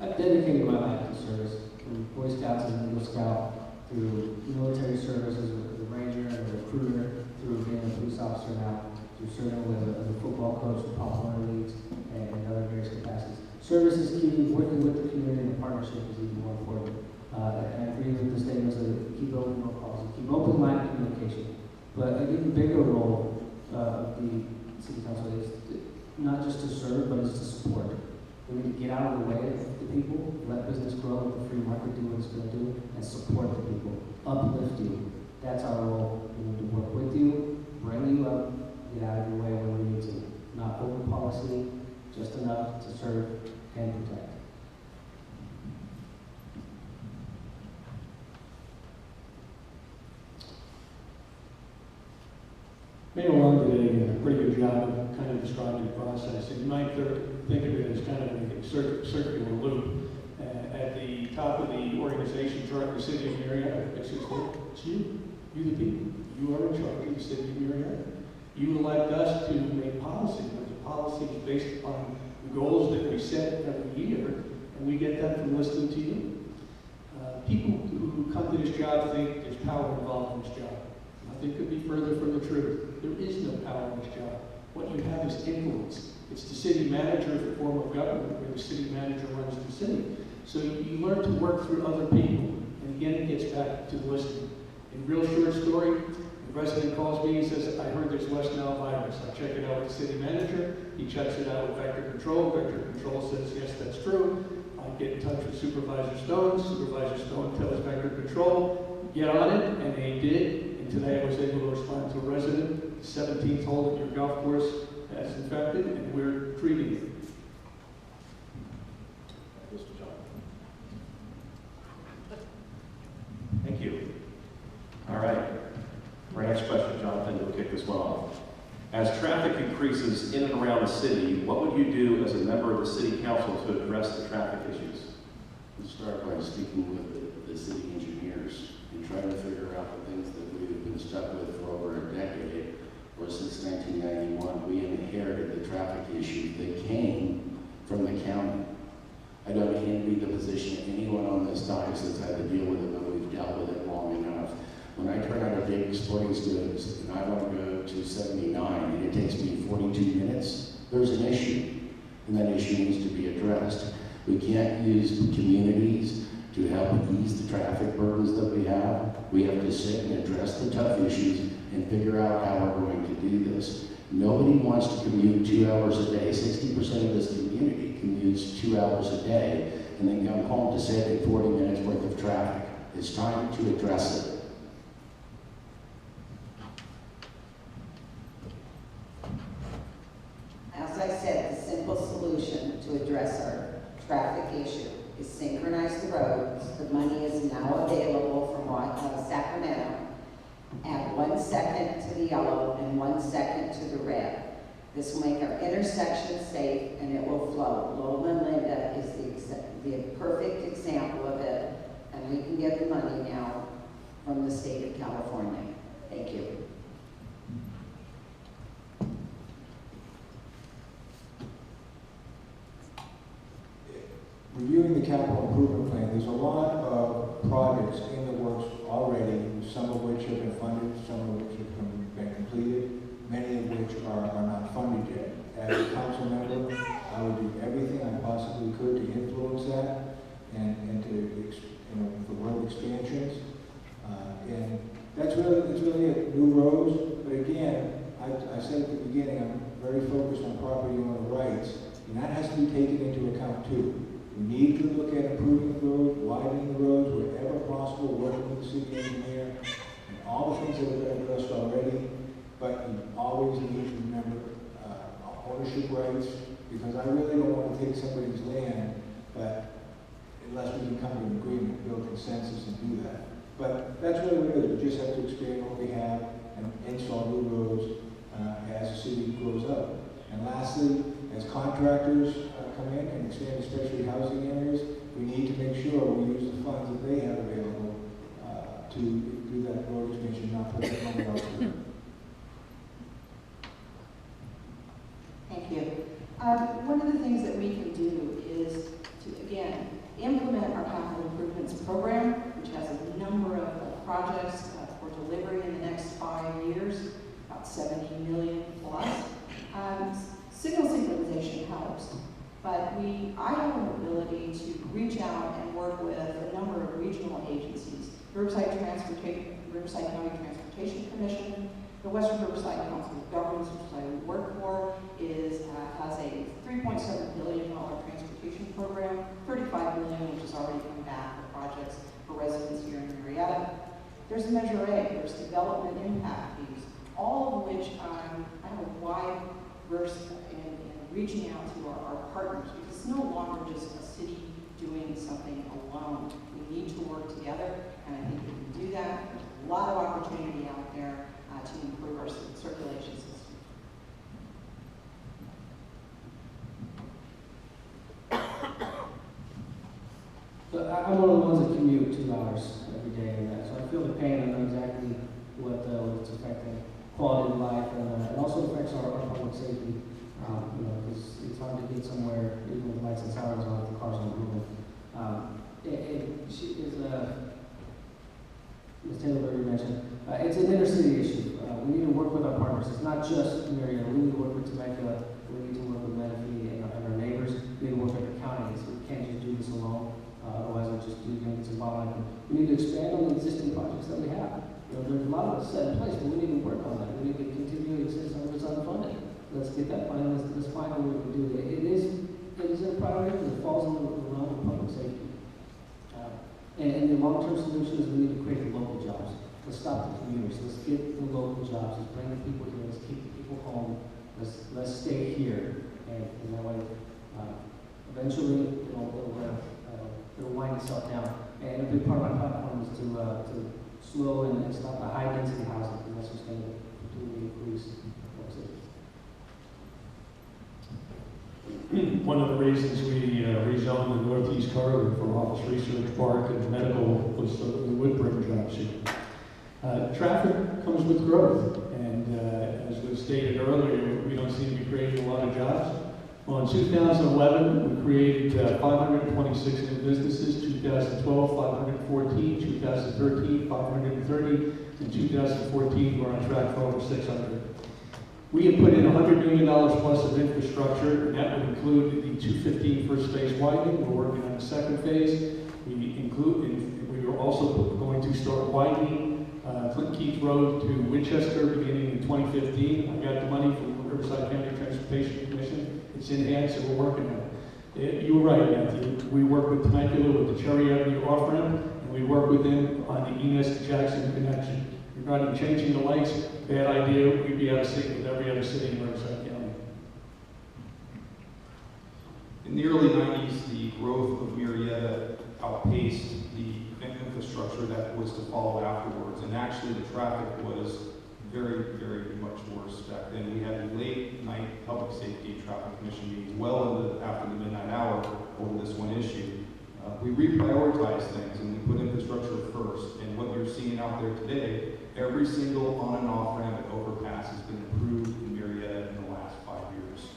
I've dedicated my life to service, from Boy Scouts and Eagle Scout, through military services as a ranger and a recruiter, through being a police officer now, through serving as a football coach with Pop Warner Leagues and other various capacities. Service is key. Working with the community and partnership is even more important. And I agree with the statements of keep open door policy, keep open line of communication. But an even bigger role of the city council is not just to serve, but is to support. We need to get out of the way of the people, let business grow, let the free market do what it's going to do, and support the people, uplift you. That's our role. We need to work with you, bring you up, get out of your way when we need to. Not over policy, just enough to serve and protect. Mayor Long today a pretty good job of kind of describing the process. And you might think of it as kind of a circular loop. At the top of the organization chart, the city of Murrieta, it's you the people. You are in charge of the city of Murrieta. You elect us to make policy, but the policy is based upon the goals that we set every year, and we get that from listening to you. People who come to this job think there's power involved in this job. Nothing could be further from the truth. There is no power in this job. What you have is influence. It's the city manager's form of government where the city manager runs the city. So you learn to work through other people. And again, it gets back to the listening. In real short story, the resident calls me and says, I heard there's West Nile virus. I check it out with the city manager. He checks it out with Vector Control. Vector Control says, yes, that's true. I get in touch with Supervisor Stone. Supervisor Stone tells Vector Control, get on it, and they did. And today I was able to respond to a resident, the 17th hole at your golf course that's infected, and we're treating it. Mr. John. Thank you. All right. Our next question, Jonathan, you'll kick this one off. As traffic increases in and around the city, what would you do as a member of the city council to address the traffic issues? We'll start by speaking with the city engineers and trying to figure out the things that we've been stuck with for over a decade, or since 1991. We inherited the traffic issues that came from the county. I don't envy the position of anyone on this diocese that's had to deal with it, but we've dealt with it long enough. When I turn out a big sporting goods and I want to go to 79 and it takes me 42 minutes, there's an issue, and that issue needs to be addressed. We can't use communities to help ease the traffic burdens that we have. We have to sit and address the tough issues and figure out how we're going to do this. Nobody wants to commute 2 hours a day. 60% of this community commutes 2 hours a day and then come home to save 40 minutes worth of traffic. It's time to address it. As I said, the simple solution to address our traffic issue is synchronize the roads. The money is now available from Sacramento. Add 1 second to the yellow and 1 second to the red. This will make our intersection safe and it will flow. Loma Linda is the perfect example of it, and we can get the money now from the state of California. Thank you. Reviewing the capital improvement plan, there's a lot of projects in the works already, some of which have been funded, some of which have been completed, many of which are not funded yet. As a council member, I would do everything I possibly could to influence that and to, for road expansions. And it's really it. New roads, but again, I said at the beginning, I'm very focused on property owner rights, and that has to be taken into account too. We need to look at improving the roads, widening the roads wherever possible, working with the city engineer, and all the things that have been addressed already. But you always need to remember ownership rights, because I really don't want to take somebody's land, but unless we can come to an agreement, build consensus and do that. But that's really what it is. We just have to expand what we have and install new roads as the city grows up. And lastly, as contractors come in and expand especially housing areas, we need to make sure we use the funds that they have available to do that road expansion, not put that money elsewhere. Thank you. One of the things that we can do is to, again, implement our capital improvements program, which has a number of projects for delivery in the next 5 years, about 70 million plus. Signal synchronization helps, but I have an ability to reach out and work with a number of regional agencies. Riverside County Transportation Commission, the Western Riverside Council of Governments, which I work for, has a $3.7 billion transportation program, $35 million, which has already come back for projects for residents here in Murrieta. There's Measure A, there's development impact fees, all of which I have a wide berth in reaching out to our partners, because it's no longer just a city doing something alone. We need to work together, and I think we can do that. There's a lot of opportunity out there to improve our circulation system. But I'm one of the ones that commute 2 hours every day, and so I feel the pain. I know exactly what it's affecting quality of life, and also affects our public safety. You know, it's hard to get somewhere even with lights and sirens on if the cars aren't moving. She is Ms. Taylor already mentioned, it's an inner city issue. We need to work with our partners. It's not just Murrieta. We need to work with Temecula. We need to work with Menifee and our neighbors. We need to work with the counties. We can't just do this alone. Otherwise, we're just doing it symbolic. We need to expand on the existing projects that we have. You know, there's a lot of it set in place, but we need to work on that. We need to continue to exist some of it's unfunded. Let's get that funding. Let's find out what we can do. It is a priority because it falls in the realm of public safety. And the long-term solution is we need to create the local jobs. Let's stop the commuters. Let's get the local jobs. Let's bring the people here. Let's keep the people home. Let's stay here. And that way, eventually, it'll wind itself down. And a big part of my platform is to slow and stop the high-density housing, because that's what's going to completely increase. One of the reasons we rezoned the northeast corridor for office research park and medical was so that we would bring jobs here. Traffic comes with growth, and as was stated earlier, we don't seem to be creating a lot of jobs. Well, in 2011, we created 526 new businesses, 2012, 514, 2013, 530, and 2014, we're on track for over 600. We have put in $100 million plus of infrastructure, and that would include the 215 first phase widening. We're working on the second phase. We are also going to start widening Clinton Keith Road to Winchester beginning in 2015. I got the money from the Riverside County Transportation Commission. It's in hand, so we're working on it. You were right, Matthew. We work with Temecula with the Cherry Avenue off-ramp, and we work with them on the Enos to Jackson connection. Regarding changing the lights, bad idea. We'd be out of sync with every other city in Riverside County. In the early 90s, the growth of Murrieta outpaced the infrastructure that was to follow afterwards, and actually the traffic was very, very much worse back then. We had late night public safety and traffic commission meetings well after the midnight hour over this one issue. We reprioritized things and we put infrastructure first, and what you're seeing out there today, every single on and off ramp and overpass has been improved in Murrieta in the last 5 years.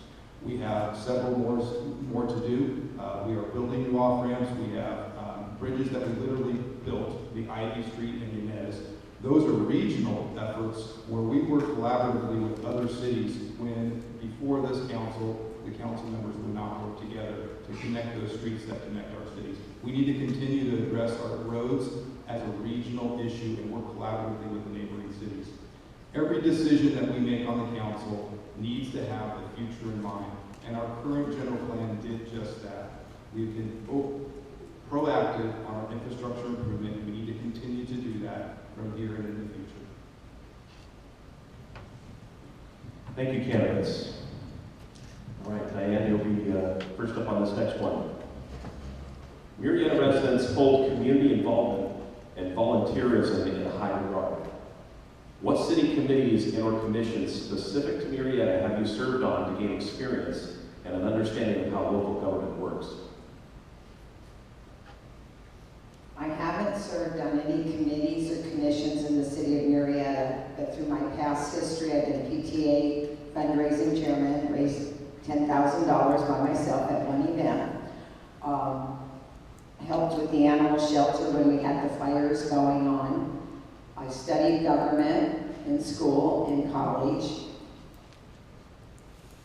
We have several more to do. We are building new off ramps. We have bridges that we literally built, the Ivy Street and Inez. Those are regional efforts where we work collaboratively with other cities when, before this council, the council members would not work together to connect those streets that connect our cities. We need to continue to address our roads as a regional issue and work collaboratively with the neighboring cities. Every decision that we make on the council needs to have the future in mind, and our current general plan did just that. We've been proactive on our infrastructure improvement, and we need to continue to do that from here and in the future. Thank you, candidates. All right, Diane, you'll be first up on this next one. Murrieta residents hold community involvement and volunteerism in high regard. What city committees and or commissions specific to Murrieta have you served on to gain experience and an understanding of how local government works? I haven't served on any committees or commissions in the city of Murrieta, but through my past history, I've been PTA fundraising chairman, raised $10,000 by myself at one event. Helped with the animal shelter when we had the fires going on. I studied government in school, in college.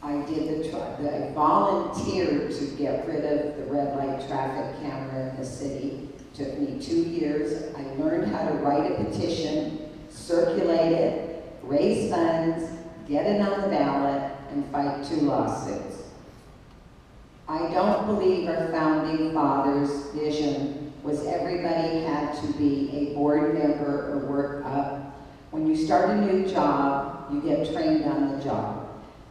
I volunteered to get rid of the red light traffic camera in the city. Took me 2 years. I learned how to write a petition, circulate it, raise funds, get it on the ballot, and fight 2 lawsuits. I don't believe our founding fathers' vision was everybody had to be a board member or work up. When you start a new job, you get trained on the job.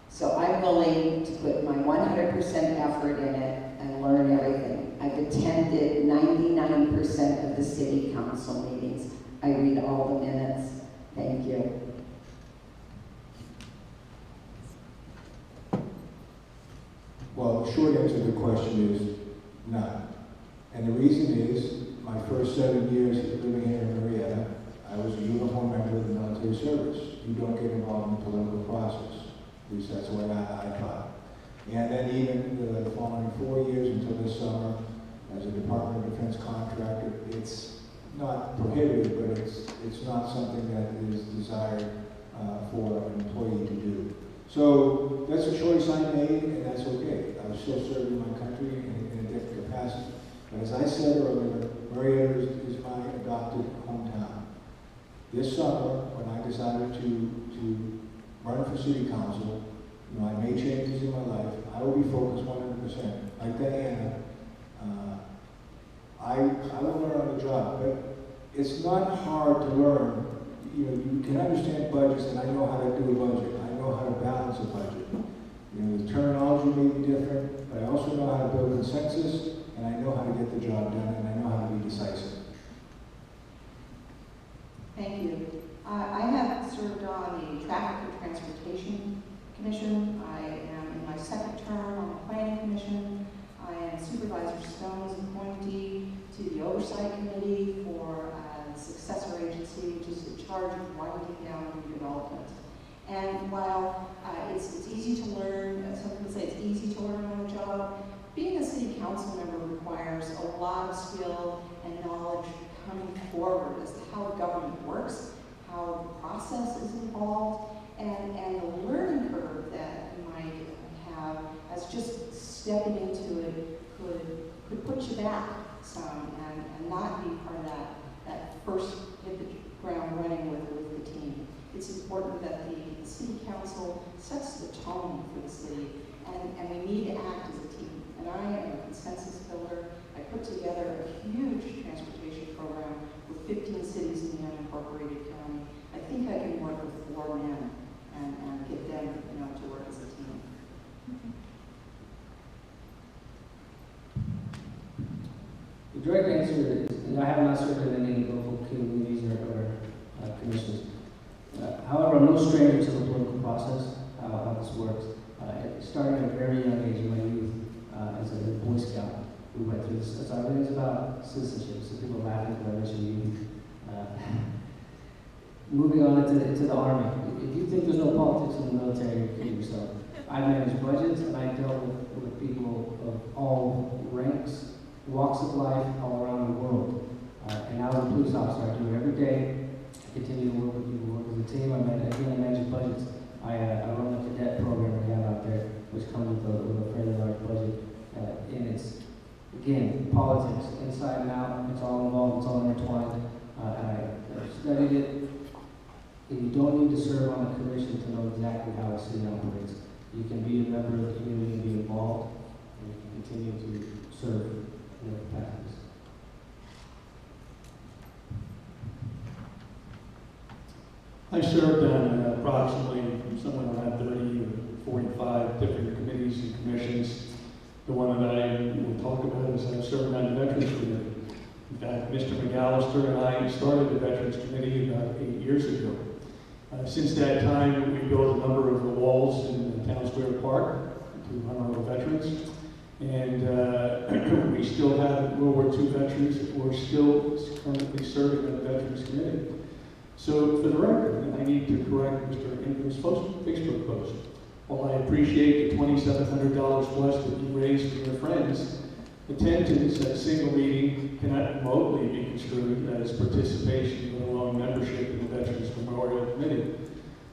So I'm willing to put my 100% effort in it and learn everything. I've attended 99% of the city council meetings. I read all the minutes. Thank you. Well, the short answer to the question is none. And the reason is, my first 7 years living here in Murrieta, I was a uniform member of the military service. You don't get involved in the political process. At least that's the way I thought. And then even the following 4 years until this summer, as a Department of Defense contractor, it's not prohibited, but it's not something that is desired for an employee to do. So that's a choice I made, and that's okay. I was still serving my country in a different capacity. But as I said earlier, Murrieta is my adopted hometown. This summer, when I decided to run for city council, I made changes in my life. I will be focused 100%. Like Diana, I will learn on the job, but it's not hard to learn. You can understand budgets, and I know how to do a budget. I know how to balance a budget. The terminology may be different, but I also know how to build consensus, and I know how to get the job done, and I know how to be decisive. Thank you. I have served on the Traffic and Transportation Commission. I am in my second term on the Planning Commission. I am Supervisor Stone's appointee to the Oversight Committee for the successor agency, which is in charge of winding down redevelopment. And while it's easy to learn, some people say it's easy to learn on the job, being a city council member requires a lot of skill and knowledge coming forward as to how the government works, how the process is involved, and the learning curve that you might have as just stepping into it could put you back some and not be part of that first hit the ground running with the team. It's important that the city council sets the tone for the city, and we need to act as a team. And I am a consensus builder. I put together a huge transportation program with 15 cities in the unincorporated county. I think I can work with 4 men and get them to work as a team. The direct answer is, I have not served in any local communities or commissions. However, I'm no stranger to the political process, how this works. It started at a very young age in my youth as a Boy Scout. We went through this. So everything's about citizenship. So people are laughing because I mentioned youth. Moving on into the Army. If you think there's no politics in the military, you're kidding yourself. I managed budgets, and I dealt with people of all ranks, walks of life, all around the world. And now as a police officer, I do it every day. I continue to work with people, work as a team. I manage budgets. I run the cadet program we have out there, which comes with a fairly large budget. And it's, again, politics, inside and out. It's all involved, it's all intertwined. And I studied it. And you don't need to serve on a commission to know exactly how a city operates. You can be a member of the community and be involved, and you can continue to serve in their capacities. I served on approximately somewhere around 30 or 45 different committees and commissions. The one that I will talk about is I've served on the Veterans Committee. In fact, Mr. McAllister and I started the Veterans Committee about 8 years ago. Since that time, we built a number of walls in Town Square Park to honor our veterans. And we still have World War II veterans who are still currently serving on the Veterans Committee. So for the record, I need to correct Mr. Ingram's Facebook post. While I appreciate the $2,700 plus that you raised for your friends, attendance at a single meeting cannot remotely be construed as participation, let alone membership in the Veterans Memorial Committee.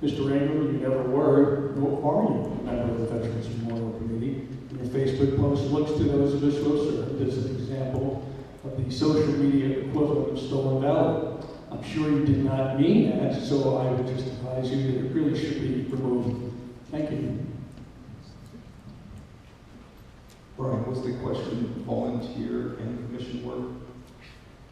Mr. Ingram, you never were, nor are you a member of the Veterans Memorial Committee. Your Facebook post looks to those of us who have served as an example of the social media equivalent of stolen valor. I'm sure you did not mean that, so I would just advise you that it really should be removed. Thank you. Brian, was the question volunteer and commission work?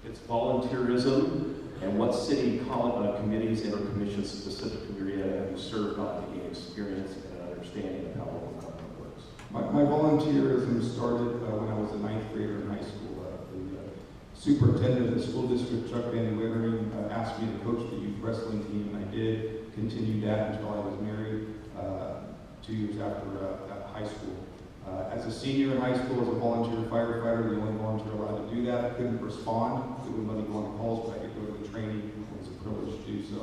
It's volunteerism, and what city committees and or commissions specific to Murrieta have you served on to gain experience and an understanding of how local government works? My volunteerism started when I was a 9th grader in high school. The superintendent of the school district, Chuck Van Wittering, asked me to coach the youth wrestling team, and I did. Continued that until I was married 2 years after high school. As a senior in high school, as a volunteer firefighter, the only volunteer allowed to do that, I couldn't respond. They wouldn't let me go on calls, but I could go to the training. It was a privilege to do so.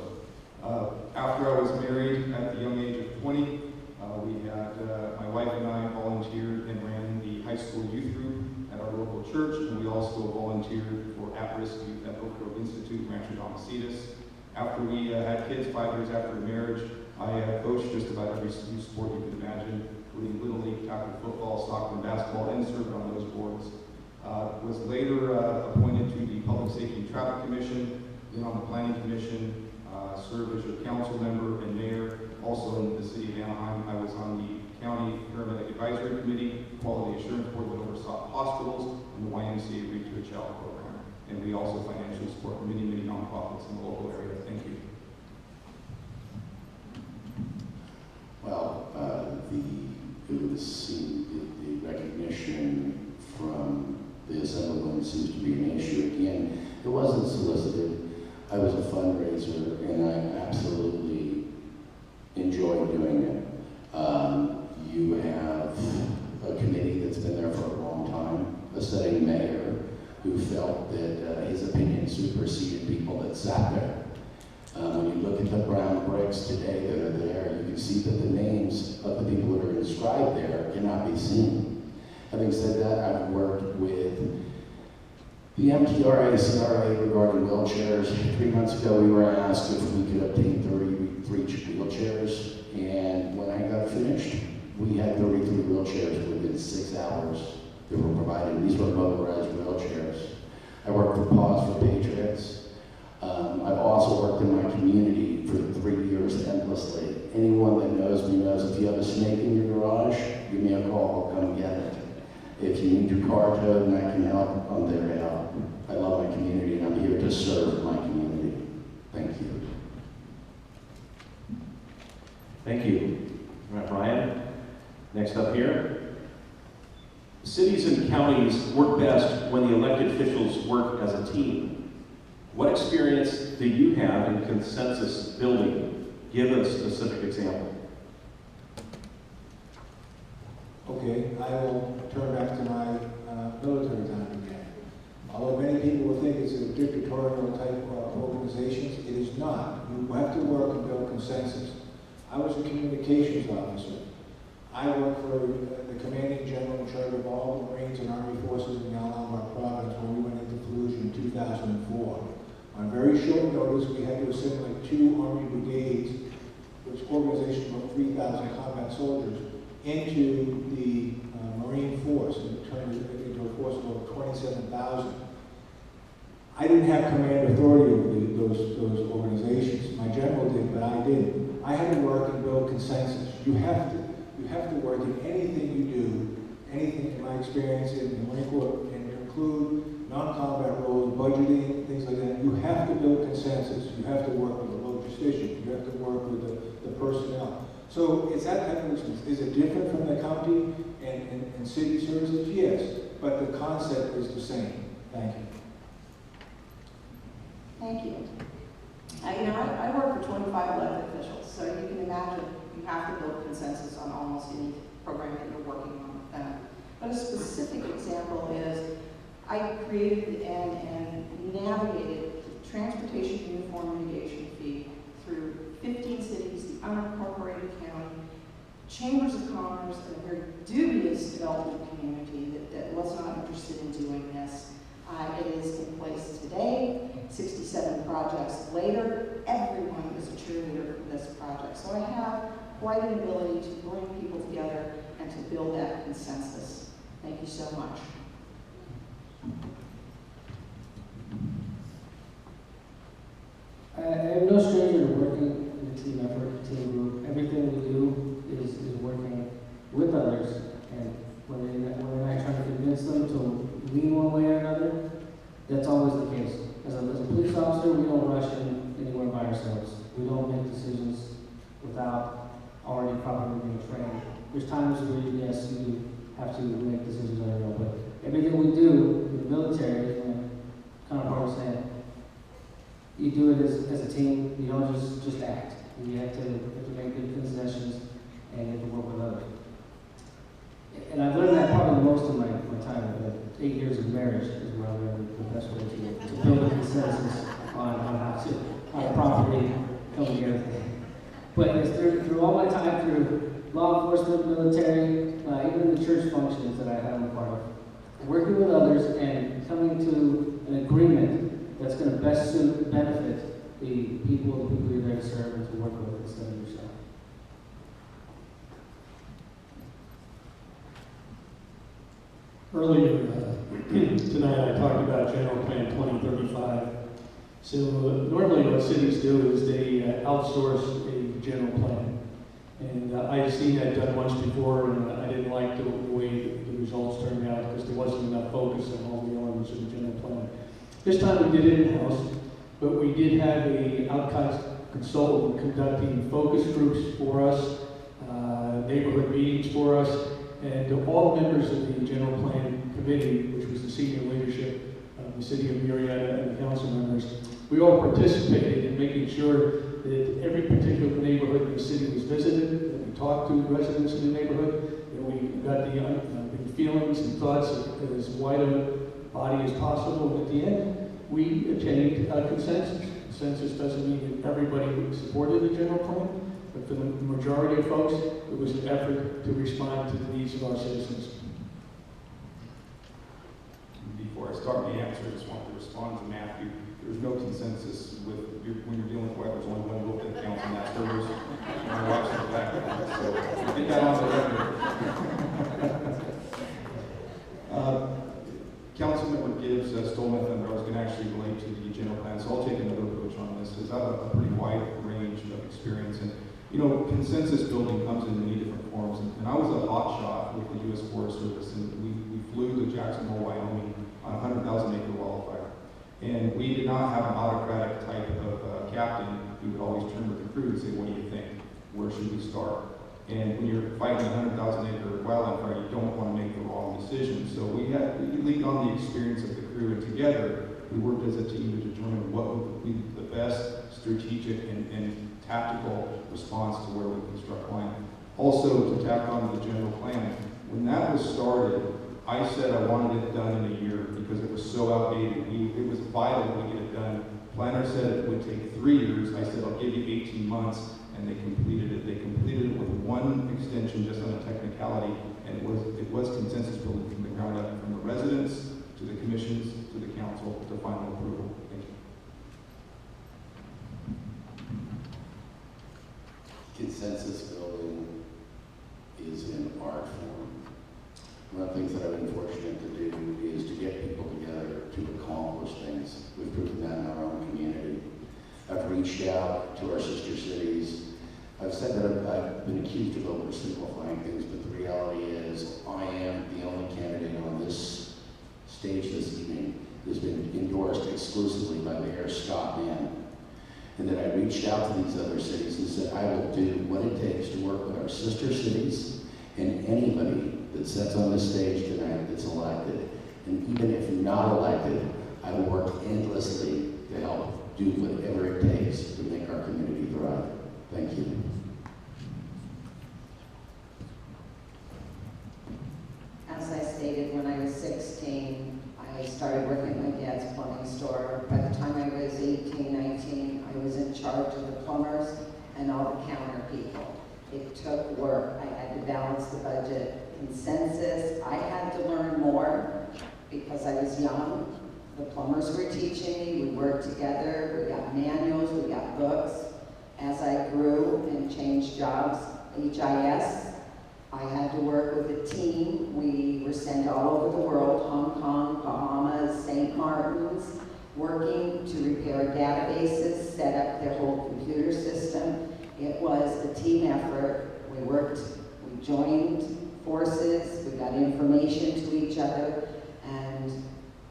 After I was married at the young age of 20, my wife and I volunteered and ran the high school youth group at our local church, and we also volunteered for at-risk youth at Oak Grove Institute, Rancho Domicitas. After we had kids, 5 years after marriage, I coached just about every youth sport you could imagine, including Little League, tackle football, soccer, and basketball, and served on those boards. Was later appointed to the Public Safety and Traffic Commission, then on the Planning Commission, served as your council member and mayor. Also in the city of Anaheim, I was on the County Paramedic Advisory Committee, Quality Assurance Board that oversaw hospitals, and the YMCA Read to a Child program. And we also financially support many, many nonprofits in the local area. Thank you. Well, the recognition from the Assemblyman seems to be an issue. Again, it wasn't solicited. I was a fundraiser, and I absolutely enjoyed doing it. You have a committee that's been there for a long time, a sitting mayor who felt that his opinion superseded people that sat there. When you look at the brown bricks today that are there, you can see that the names of the people that are inscribed there cannot be seen. Having said that, I've worked with the MTRA, CRA regarding wheelchairs. 3 months ago, we were asked if we could obtain 33 wheelchairs, and when I got finished, we had 33 wheelchairs within 6 hours that were provided. These were motorized wheelchairs. I worked for Paws for Patriots. I've also worked in my community for 3 years endlessly. Anyone that knows me knows if you have a snake in your garage, give me a call, I'll come get it. If you need your car towed and I can help, I'm there to help. I love my community and I'm here to serve my community. Thank you. Thank you. All right, Brian. Next up here. Cities and counties work best when the elected officials work as a team. What experience do you have in consensus building? Give a specific example. Okay, I will turn back to my military time again. Although many people will think it's a dictatorial type of organizations, it is not. You have to work and build consensus. I was a communications officer. I worked for the commanding general in charge of all the Marines and Army forces in the Alhambra province when we went into Fallujah in 2004. On very short notice, we had to assimilate 2 Army brigades, which organization of 3,000 combat soldiers, into the Marine force, and it turned into a force of over 27,000. I didn't have command authority over those organizations. My general did, but I didn't. I had to work and build consensus. You have to work in anything you do, anything in my experience in the Marine Corps, and include non-combat roles, budgeting, things like that. You have to build consensus. You have to work with the logistician. You have to work with the personnel. So it's that type of experience. Is it different from the county and city services? Yes, but the concept is the same. Thank you. Thank you. I work for 25 elected officials, so you can imagine you have to build consensus on almost any program that you're working on with them. But a specific example is I created and navigated the transportation uniform mitigation fee through 15 cities, the unincorporated county, chambers of commerce, and a very dubious development community that was not interested in doing this. It is in place today, 67 projects later. Everyone is a cheerleader for this project. So I have quite an ability to bring people together and to build that consensus. Thank you so much. I am no stranger to working in a team effort, team group. Everything we do is working with others, and when I try to convince them to lean one way or another, that's always the case. As a police officer, we don't rush anywhere by ourselves. We don't make decisions without already properly being trained. There's times where, yes, you have to make decisions on your own, but everything we do in the military, kind of what I'm saying, you do it as a team. You don't just act. You have to make good concessions and you have to work with others. And I've learned law enforcement, military, even the church functions that I am a part of. Working with others and coming to an agreement that's going to best suit, benefit the people you're there to serve and to work with instead of yourself. Earlier tonight, I talked about General Plan 2035. So normally what cities do is they outsource a general plan. And I've seen that done once before, and I didn't like the way the results turned out because there wasn't enough focus on all the elements of the general plan. This time we did it in-house, but we did have a outside consultant conducting focus groups for us, neighborhood meetings for us, and all members of the general plan committee, which was the senior leadership of the city of Murrieta and the council members, we all participated in making sure that every particular neighborhood in the city was visited, that we talked to residents in the neighborhood, that we got the feelings and thoughts of as wide a body as possible. And at the end, we attained a consensus. Consensus doesn't mean that everybody supported the general plan, but for the majority of folks, it was an effort to respond to the needs of our citizens. Before I start my answer, I just want to respond to Matthew. There's no consensus when you're dealing with white. There's only one vote that counts, and that's hers. My wife's in the back. So get that on the record. Councilmember Gibbs stole my thunder. I was going to actually relate to the general plan, so I'll take another approach on this. Because I have a pretty wide range of experience, and you know, consensus building comes in many different forms. And I was a hot shot with the U.S. Forest Service, and we flew to Jacksonville, Wyoming, on a 100,000-acre wildfire. And we did not have an autocratic type of captain who would always turn to the crew and say, what do you think? Where should we start? And when you're fighting a 100,000-acre wildfire, you don't want to make the wrong decision. So we leaned on the experience of the crew, and together we worked as a team to determine what would be the best strategic and tactical response to where we construct land. Also, to tack on to the general plan, when that was started, I said I wanted it done in a year because it was so outdated. It was vital that we get it done. Planner said it would take 3 years. I said, I'll give you 18 months, and they completed it. They completed it with one extension just on a technicality, and it was consensus building from the ground up, from the residents to the commissions to the council to final approval. Thank you. Consensus building is an art form. One of the things that I've been fortunate to do is to get people together to accomplish things. We've proven that in our own community. I've reached out to our sister cities. I've said that I've been accused of oversimplifying things, but the reality is I am the only candidate on this stage this evening who's been endorsed exclusively by Mayor Scott Mann. And then I reached out to these other cities and said, I will do what it takes to work with our sister cities and anybody that sits on this stage tonight that's elected. And even if not elected, I will work endlessly to help do whatever it takes to make our community thrive. Thank you. As I stated, when I was 16, I started working at my dad's plumbing store. By the time I was 18, 19, I was in charge of the plumbers and all the counter people. It took work. I had to balance the budget. Consensus, I had to learn more because I was young. The plumbers were teaching me. We worked together. We got manuals. We got books. As I grew and changed jobs, HIS, I had to work with a team. We were sent all over the world, Hong Kong, Bahamas, St. Martin's, working to repair databases, set up their whole computer system. It was a team effort. We worked, we joined forces, we got information to each other, and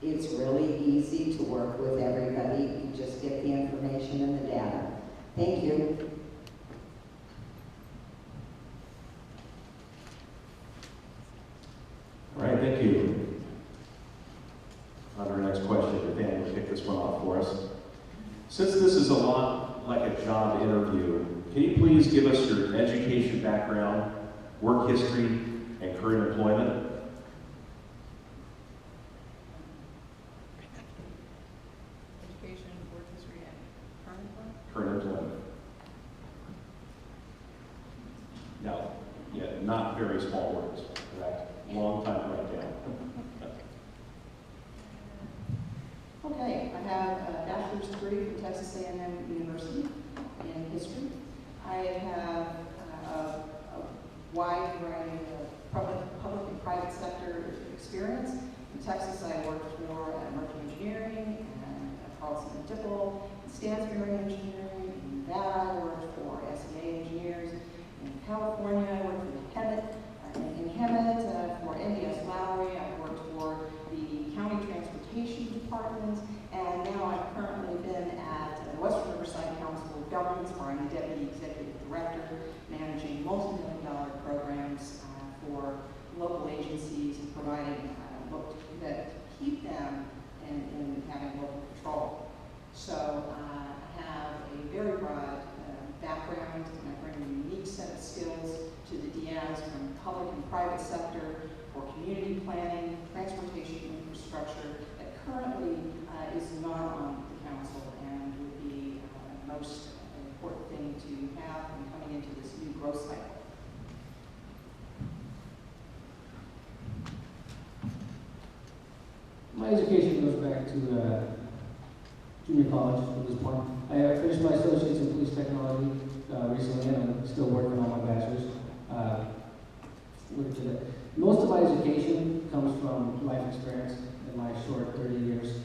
it's really easy to work with everybody. You just get the information and the data. Thank you. All right, thank you. On our next question, Nathaniel will kick this one off for us. Since this is a lot like a job interview, can you please give us your education background, work history, and current employment? Education, work history, and current employment? Current employment. Now, not very small words. Correct. Long time to write down. Okay, I have a bachelor's degree from Texas A&M University in history. I have a wide variety of public and private sector experience. In Texas, I worked for Merchant Engineering and Carlson and Dipple, Stansbury Engineering. In Nevada, I worked for SEA Engineers. In California, I worked for Hemet, for NDS Lowry. I worked for the County Transportation Department, and now I've currently been at the Western Riverside Council of Governments, where I'm the Deputy Executive Director, managing multi-million-dollar programs for local agencies and providing that keep them in having local control. So I have a very broad background, and I bring a unique set of skills to the DMs from public and private sector for community planning, transportation infrastructure that currently is not on the council and would be the most important thing to have in coming into this new growth cycle. My education goes back to junior college at this point. I finished my associates in police technology recently, and I'm still working on my bachelor's. Most of my education comes from life experience in my short 30 years.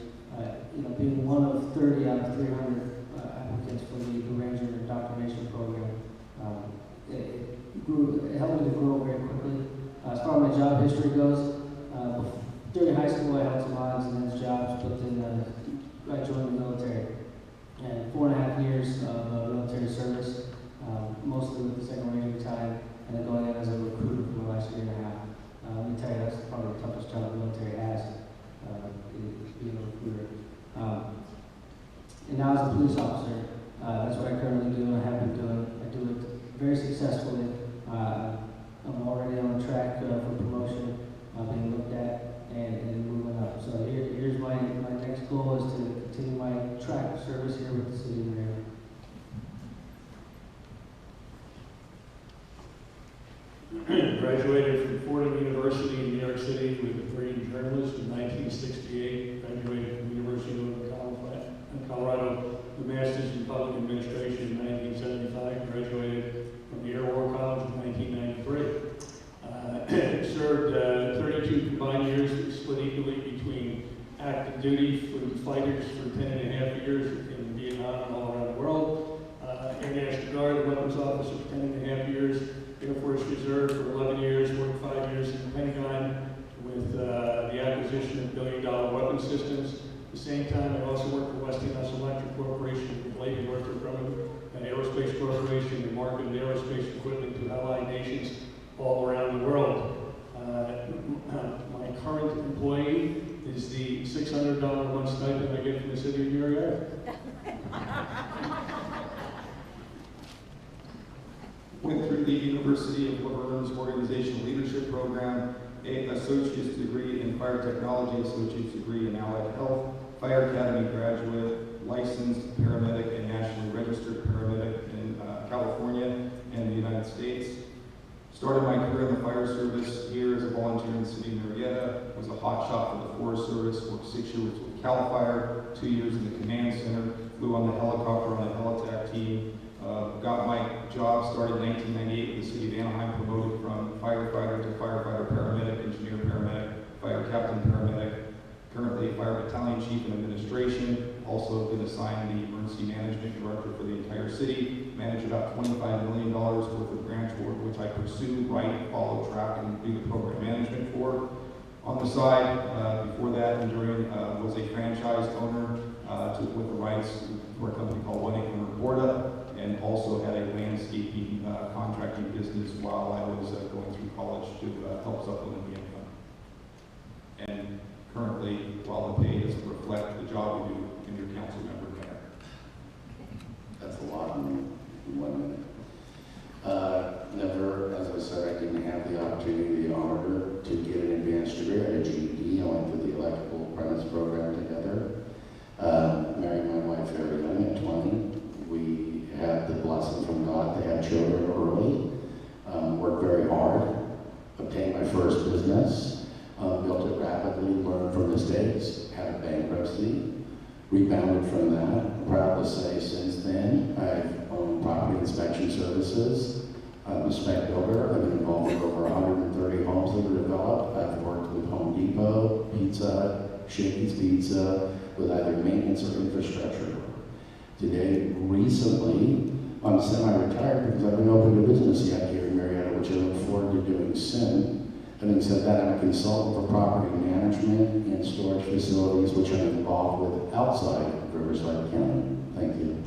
Being one of 30 out of 300 applicants for the Ranger Indoctrination Program, it helped me to grow very quickly. As far as my job history goes, during high school I held some odds and ends jobs, but then I joined the military. And 4.5 years of military service, mostly with the 2nd Ranger Battalion, and then going in as a recruiter for the last 1.5 years. Let me tell you, that's probably the toughest job the military has, being a recruiter. And now as a police officer, that's what I currently do and I have been doing. I do it very successfully. I'm already on track for promotion, being looked at and moving up. So here's my next goal is to continue my track of service here with the city of Murrieta. Graduated from Fordham University in New York City with a degree in journalism in 1968. Graduated from the University of Colorado with a master's in public administration in 1975. Graduated from the Air War College in 1993. Served 32 combined years, split equally between active duty for the fighters for 10.5 years in Vietnam and all around the world. Air National Guard, weapons officer for 10.5 years. Air Force Reserve for 11 years, worked 5 years in the Pentagon with the acquisition of billion-dollar weapon systems. At the same time, I also worked for Westinghouse Electric Corporation, with Lady Northrop Grumman, an aerospace corporation that marketed aerospace equipment to allied nations all around the world. My current employee is the $600 a month stipend I get from the city of Murrieta. Went through the University of Laverne's Organizational Leadership Program, an associate's degree in fire technology, associate's degree in allied health, fire academy graduate, licensed paramedic and nationally registered paramedic in California and the United States. Started my career in the fire service here as a volunteer in the city of Murrieta. Was a hot shot for the Forest Service, worked 6 years with CAL FIRE, 2 years in the command center, flew on the helicopter on the helitack team. Got my job started in 1998 with the city of Anaheim, promoted from firefighter to firefighter paramedic, engineer paramedic, fire captain paramedic. Currently fire battalion chief in administration. Also been assigned the emergency management director for the entire city. Manage about $25 million worth of grants work, which I pursue, write, follow, track, and do the program management for. On the side, before that and during, was a franchise owner with the rights for a company called 1-800 Murrieta, and also had a landscaping contracting business while I was going through college to help supplement the income. And currently, while the pay doesn't reflect the job we do in your council member manner. That's a lot in 1 minute. Never, as I said, I didn't have the opportunity, the honor to get an advanced degree. I had a GED. I went through the electrical apprentice program together. Married my wife very young at 20. We had the blessing from God to have children early. Worked very hard. first business, built it rapidly, learned from mistakes, had a bankruptcy, rebounded from that. I'm proud to say since then, I've owned property inspection services. I'm a spec builder. I've been involved with over 130 homes that were developed. I've worked with Home Depot, Pizza Hut, Shakey's Pizza, with either maintenance or infrastructure. Today, recently, I'm semi-retired because I've been open to business yet here in Murrieta, which I look forward to doing soon. Having said that, I'm a consultant for property management and storage facilities, which I'm involved with outside Riverside County. Thank you.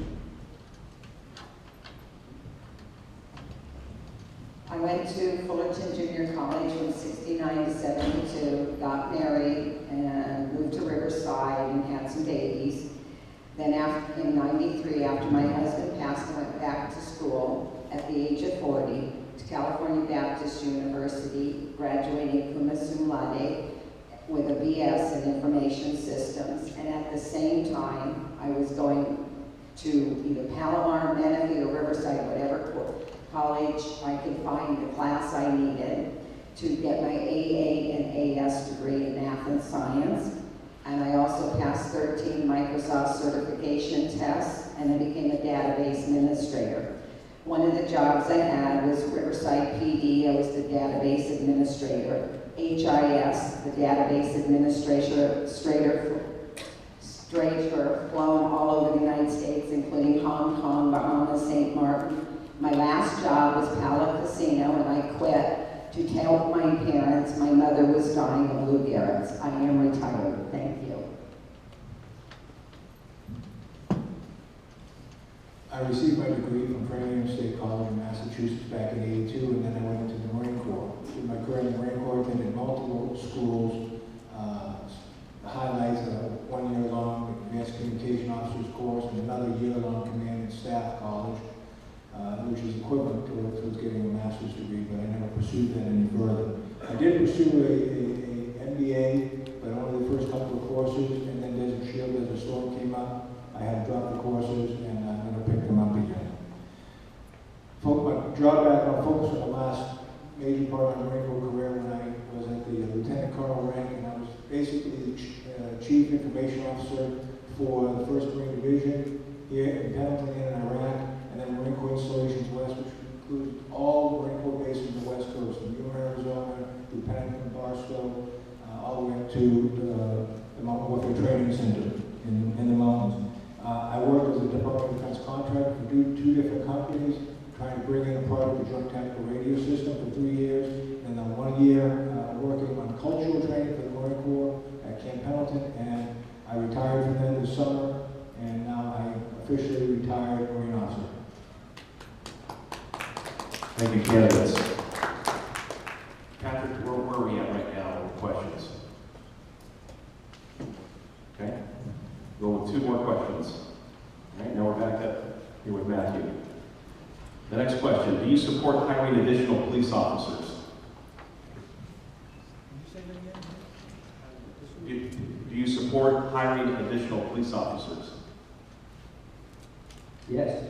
I went to Fullerton Junior College from 69 to 72, got married, and moved to Riverside and had some babies. Then in 93, after my husband passed, I went back to school at the age of 40 to California Baptist University, graduating cum laude with a BS in Information Systems. And at the same time, I was going to either Palomar, Menifee, or Riverside, whatever college I could find the class I needed to get my AA and AS degree in math and science. And I also passed 13 Microsoft certification tests, and I became a database administrator. One of the jobs I had was Riverside PD. I was the database administrator. HIS, the database administrator, flown all over the United States, including Hong Kong, Bahamas, St. Martin. My last job was Pala Casino, and I quit to help my parents. My mother was dying of Lou Gehrig's. I am retired. Thank you. I received my degree from Framingham State College in Massachusetts back in '82, and then I went into the Marine Corps. Did my career in the Marine Corps, been in multiple schools. Highlights a one-year-long advanced communication officers course and another year-long command and staff college, which is equivalent to getting a master's degree, but I never pursued that any further. I did pursue a MBA, but only the first couple of courses, and then Desert Shield, as a storm came up, I had to drop the courses, and I never picked them up again. My drawback, I'll focus on the last major part of my Marine Corps career when I was at the Lieutenant Colonel rank, and I was basically the Chief Information Officer for the 1st Marine Division here in Pendleton in Iraq, and then Marine Corps Installations West, which includes all the Marine Corps bases on the West Coast, from Yuma, Arizona, through Pennington, Barstow, all the way up to the Mountain Warfare Training Center in the mountains. I worked as a Department of Defense contractor for two different companies, trying to bring in a part of the Joint Tactical Radio System for 3 years, and then 1 year working on cultural training for the Marine Corps at Camp Pendleton, and I retired from there this summer, and now I officially retired Marine officer. Thank you, candidates. Patrick, where are we at right now with questions? Okay. Go with 2 more questions. All right, now we're back up here with Matthew. The next question, do you support hiring additional police officers? Do you support hiring additional police officers? Yes.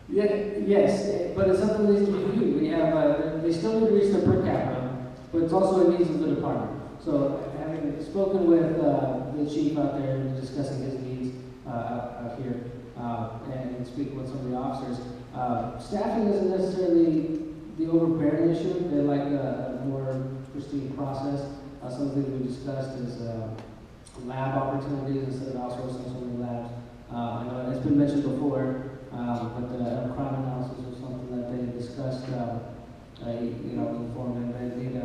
Yes, but it's something that needs to be reviewed. We have, they still need to reach their per capita, but it's also a needs of the department. So having spoken with the chief out there and discussing his needs out here, and speaking with some of the officers, staffing isn't necessarily the overbearing issue. They like a more pristine process. Some of the things we discussed is lab opportunities instead of outsourcing so many labs. I know it's been mentioned before, but crime analysis was something that they discussed, informed them they need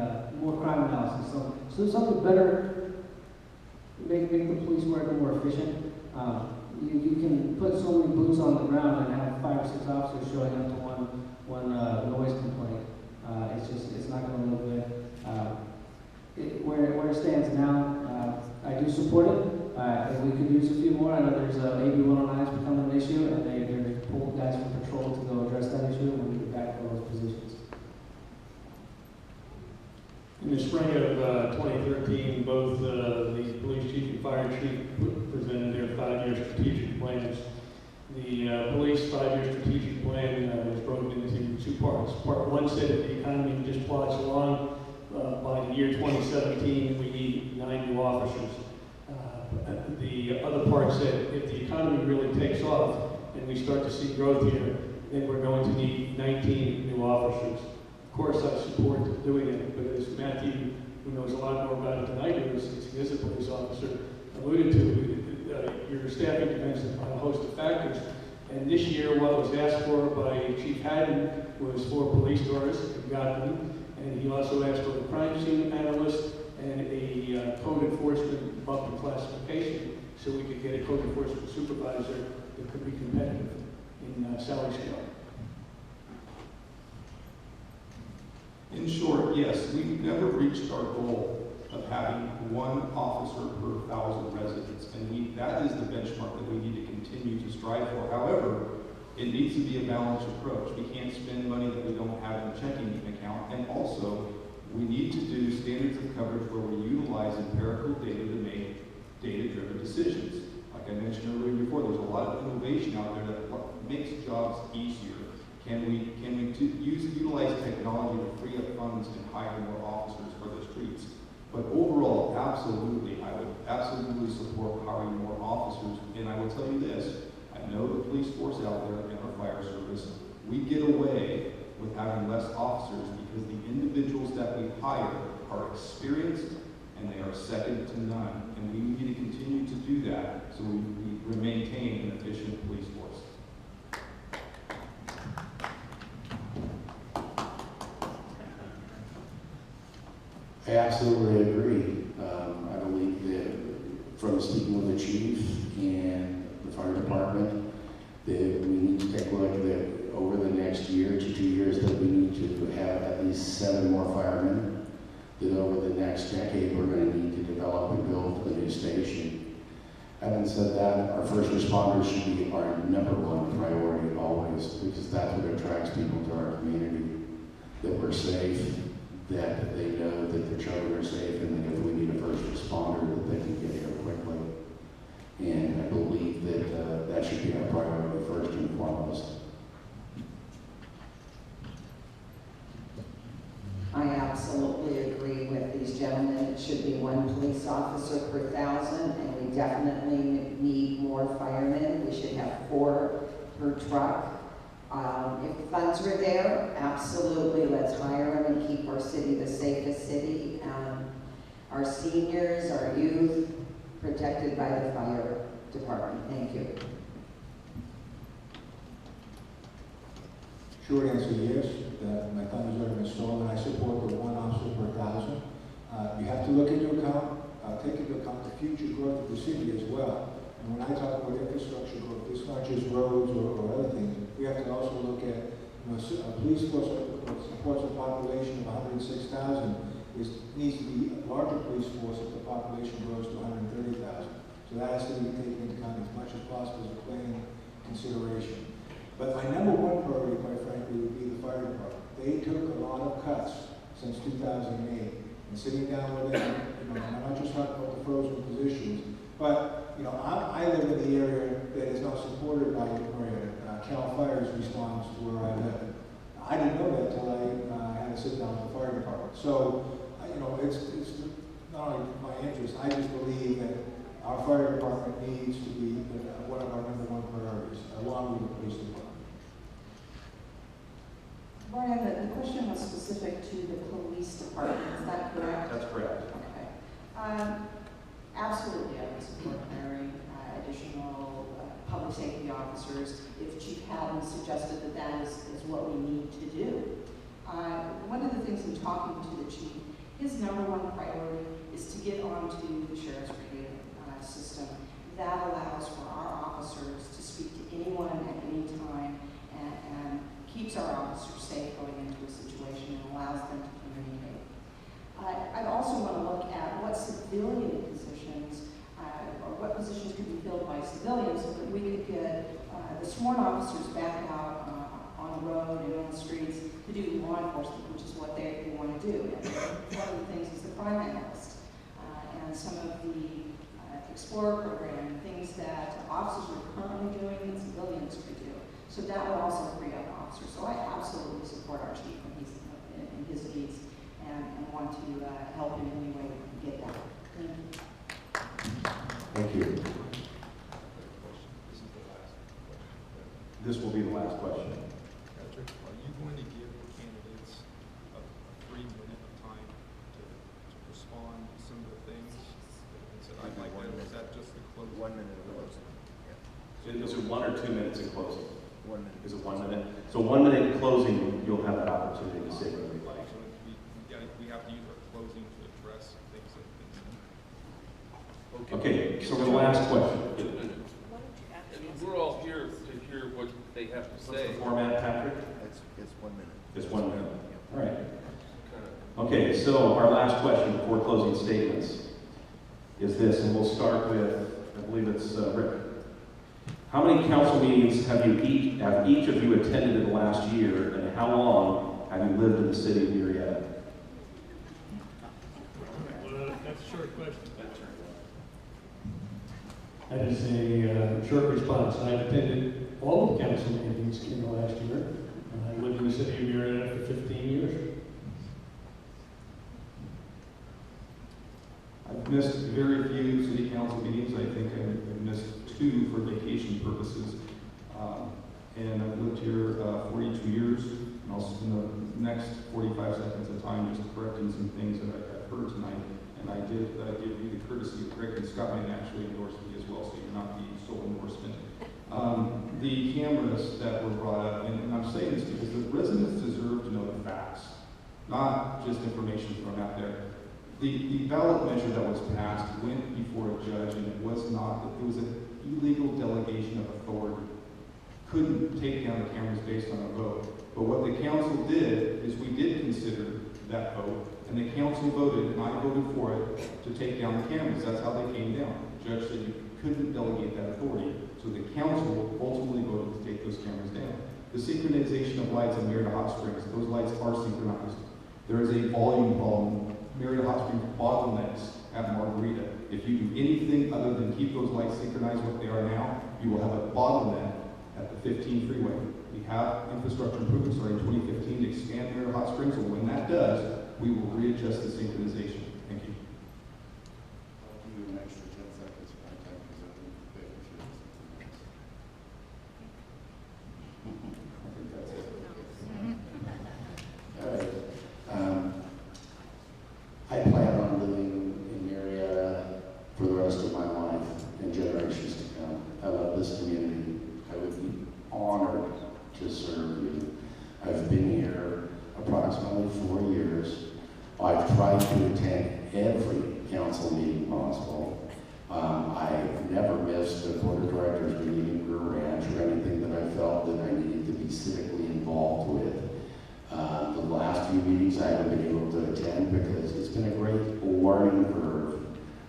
more crime analysis. So something better, make the police work more efficient. You can put so many boots on the ground and have 5 or 6 officers showing up to one noise complaint. It's not going to look good. Where it stands now, I do support it. And we could use a few more. I know there's AB 109 is becoming an issue, and they're pulling guys from patrol to go address that issue when we get back to those positions. In the spring of 2013, both the police chief and fire chief presented their 5-year strategic plans. The police 5-year strategic plan was broken into two parts. Part one said if the economy just plods along, by the year 2017, we need 9 new officers. The other part said if the economy really takes off and we start to see growth here, then we're going to need 19 new officers. Of course, I support doing it, but as Matthew, who knows a lot more about it than I do, since he is a police officer, alluded to, your staffing depends on a host of factors. And this year, what was asked for by Chief Haddon was 4 police doors, we got them. And he also asked for a crime scene analyst and a code enforcement bump in classification, so we could get a code enforcement supervisor that could be competitive in salary scale. In short, yes, we've never reached our goal of having 1 officer per 1,000 residents, and that is the benchmark that we need to continue to strive for. However, it needs to be a balanced approach. We can't spend money that we don't have in a checking account, and also we need to do standards of coverage where we utilize empirical data to make data-driven decisions. Like I mentioned earlier before, there's a lot of innovation out there that makes jobs easier. Can we utilize technology to free up funds and hire more officers for the streets? But overall, absolutely, I would absolutely support hiring more officers. And I will tell you this, I know the police force out there and our fire service, we get away with having less officers because the individuals that we hire are experienced and they are second to none. And we need to continue to do that so we maintain an efficient police force. I absolutely agree. I believe that from speaking with the chief and the fire department, that we need to take a look that over the next year to 2 years that we need to have at least 7 more firemen, that over the next decade we're going to need to develop and build a new station. Having said that, our first responders should be our #1 priority always, because that's what attracts people to our community, that we're safe, that they know that their children are safe, and that if we need a first responder, that they can get here quickly. And I believe that that should be our priority first and foremost. I absolutely agree with these gentlemen. It should be 1 police officer per 1,000, and we definitely need more firemen. We should have 4 per truck. If funds were there, absolutely, let's hire them and keep our city the safest city. Our seniors, our youth, protected by the fire department. Thank you. Short answer, yes. My thumb is already been stolen. I support the 1 officer per 1,000. You have to take into account the future growth of the city as well. And when I talk about infrastructure growth, it's not just roads or other things. We have to also look at, a police force that supports a population of 106,000 needs to be a larger police force if the population grows to 130,000. So that has to be taken into account as much as possible as a planning consideration. But my #1 priority, quite frankly, would be the fire department. They took a lot of cuts since 2008. And sitting down with them, and I'm not just talking about the frozen positions, but I live in the area that is not supported by Murrieta. Cal Fire's response to where I live. I didn't know that until I had to sit down with the fire department. So, it's not only my interest, I just believe that our fire department needs to be one of our #1 priorities, along with the police department. Brian, the question was specific to the police department, is that correct? That's correct. Okay. Absolutely, I would support hiring additional public safety officers if Chief Haddon suggested that that is what we need to do. One of the things in talking to the chief, his #1 priority is to get onto the sheriff's brigade system. That allows for our officers to speak to anyone at any time and keeps our officers safe going into a situation and allows them to communicate. I'd also want to look at what civilian positions or what positions could be filled by civilians so that we could get the sworn officers back out on the road and on the streets to do law enforcement, which is what they want to do. And one of the things is the crime analyst and some of the Explorer program, things that officers are currently doing that civilians could do. So that would also free up officers. officer. So I absolutely support our chief in his needs and want to help in any way we can get that. Thank you. Thank you. This will be the last question. Patrick, are you going to give the candidates a 3-minute of time to respond to some of the things that said, I'd like that? Is that just the close? 1 minute of closing. Is it 1 or 2 minutes in closing? 1 minute. Is it 1 minute? So 1 minute in closing, you'll have that opportunity to say whatever you like. So we have to use our closing to address things that. Okay, so for the last question. We're all here to hear what they have to What's say. the format, Patrick? It's 1 minute. It's 1 minute. All right. Kind Okay, so our last question before closing statements is this, and we'll start with, I believe it's Rick. How many council meetings have each of you attended in the last year, and how long have you lived in the city of Murrieta? That's a short question. That is a short response. I've attended all of council meetings in the last year. I lived in the city of Murrieta for 15 years. I've missed very few city council meetings. I think I've missed 2 for vacation purposes. And I've lived here 42 years, and I'll spend the next 45 seconds of time just correcting some things that I've heard tonight. And I did give you the courtesy of Greg and Scott might actually endorse me as well, so you're not the sole endorsement. The cameras that were brought up, and I'm saying this because the residents deserve to know the facts, not just information thrown out there. The ballot measure that was passed went before a judge, and it was an illegal delegation of authority. Couldn't take down the cameras based on a vote. But what the council did is we did consider that vote, and the council voted, and I voted for it, to take down the cameras. That's how they came down. The judge said you couldn't delegate that authority. So the council ultimately voted to take those cameras down. The synchronization of lights in Murrieta Hot Springs, those lights are synchronized. There is a volume problem. Murrieta Hot Springs bottlenecks at Murrieta. If you do anything other than keep those lights synchronized what they are now, you will have a bottleneck at the 15 freeway. We have infrastructure improvements starting in 2015 to expand Murrieta Hot Springs, so when that does, we will readjust the synchronization. Thank you. I'll give you an extra 10 seconds for my time because I'm making sure I think that's it. All right. I plan on living in Murrieta for the rest of my life and generations to come. I love this community. I would be honored to serve you. I've been here approximately 4 years. I've tried to attend every council meeting possible. I've never missed a board of directors meeting or ranch or anything that I felt that I needed to be civically involved with. The last few meetings I haven't been able to attend because it's been a great learning curve,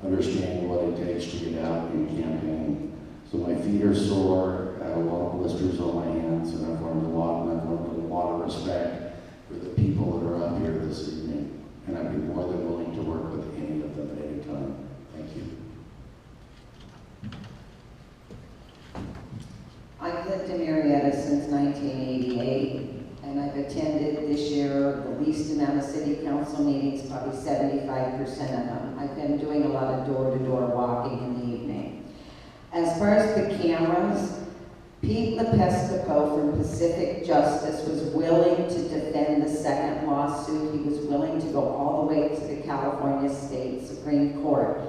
understanding what it takes to get out and campaign. So my feet are sore, I have a lot of blisters on my hands, and I've learned a lot of respect for the people that are up here this evening. And I'd be more than willing to work with any of them at any time. Thank you. I've lived in Murrieta since 1988, and I've attended this year the least amount of city council meetings, probably 75% of them. I've been doing a lot of door-to-door walking in the evening. As far as the cameras, Pete LePescopo from Pacific Justice was willing to defend the second lawsuit. He was willing to go all the way to the California State Supreme Court.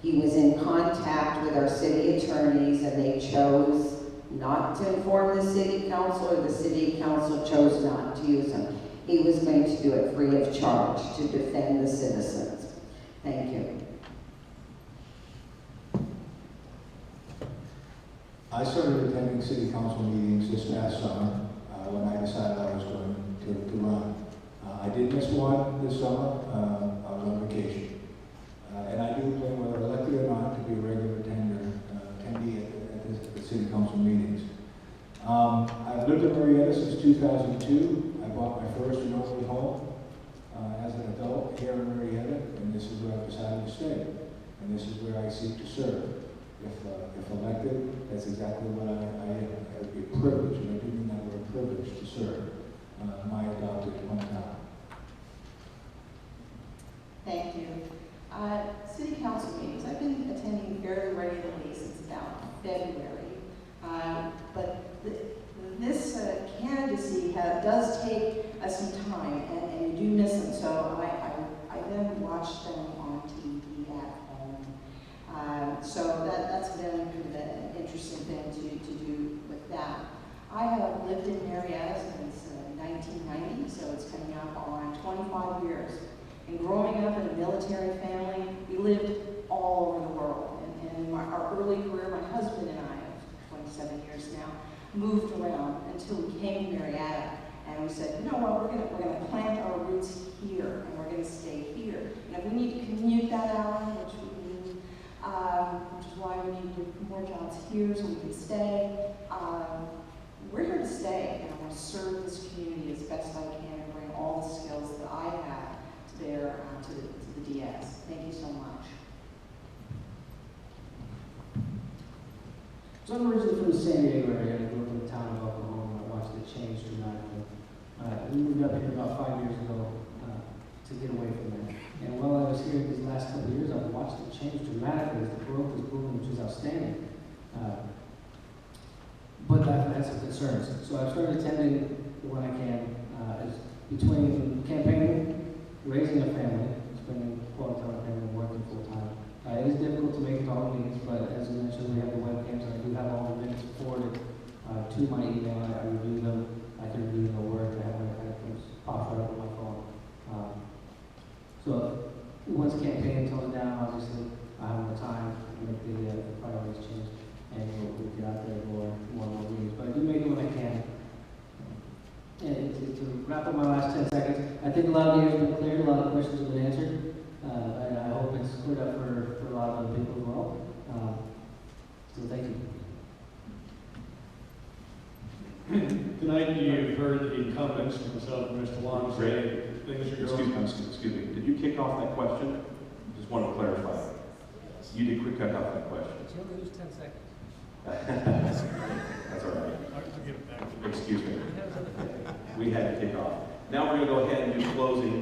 He was in contact with our city attorneys, and they chose not to inform the city council, or the city council chose not to use them. He was going to do it free of charge to defend the citizens. Thank you. I started attending city council meetings this past summer when I decided I was going to run. I did miss one this summer. I was on vacation. And I do plan, whether elected or not, to be a regular attendee at the city council meetings. I've lived in Murrieta since 2002. I bought my first and only home as an adult here in Murrieta, and this is where I've decided to stay. And this is where I seek to serve. If elected, that's exactly what I am. It would be a privilege, and I do mean that word privilege to serve my adopted hometown. Thank you. City council meetings, I've been attending very regularly since about February. But this candidacy does take some time, and you do miss them. So I then watch them on TV at home. So that's been kind of an interesting thing to do with that. I have lived in Murrieta since 1990, so it's coming up on 25 years. And growing up in a military family, we lived all over the world. And in our early career, my husband and I, 27 years now, moved around until we came to Murrieta. And we said, you know what, we're gonna plant our roots here, and we're gonna stay here. And if we need to commute that hour, which we need, which is why we need to get more jobs here so we can stay, we're here to stay, and I want to serve this community as best I can and bring all the skills that I have to bear to the DS. Thank you so much. So I'm originally from the San Diego area. I grew up in the town of Oklahoma. I watched it change dramatically. We moved up here about 5 years ago to get away from that. And while I was here these last couple of years, I've watched it change dramatically as the growth is booming, which is outstanding. But I've had some concerns. So I've started attending when I can, is between campaigning, raising a family, spending quality time with family, and working full time. It is difficult to make it to all meetings, but as you mentioned, we have the webcams, and I do have all the minutes forwarded to my email. I review them. I can review the work. I have my kind of things pop right up on my phone. So once campaign tones down, obviously I have more time to make the priorities change, and we'll get out there more meetings. But I do make it when I can. And to wrap up my last 10 seconds, I think a lot of the areas have been cleared, a lot of questions have been answered. And I hope it's cleared up for a lot of other people as well. So thank you. Tonight you've heard the comments from myself and Mr. Long say things are going. Excuse me, did you kick off that question? Just want to clarify. You did quick cut off that question. You only lose 10 seconds. That's all right. I'll get it back. Excuse me. We had to kick off. Now we're going to go ahead and do closing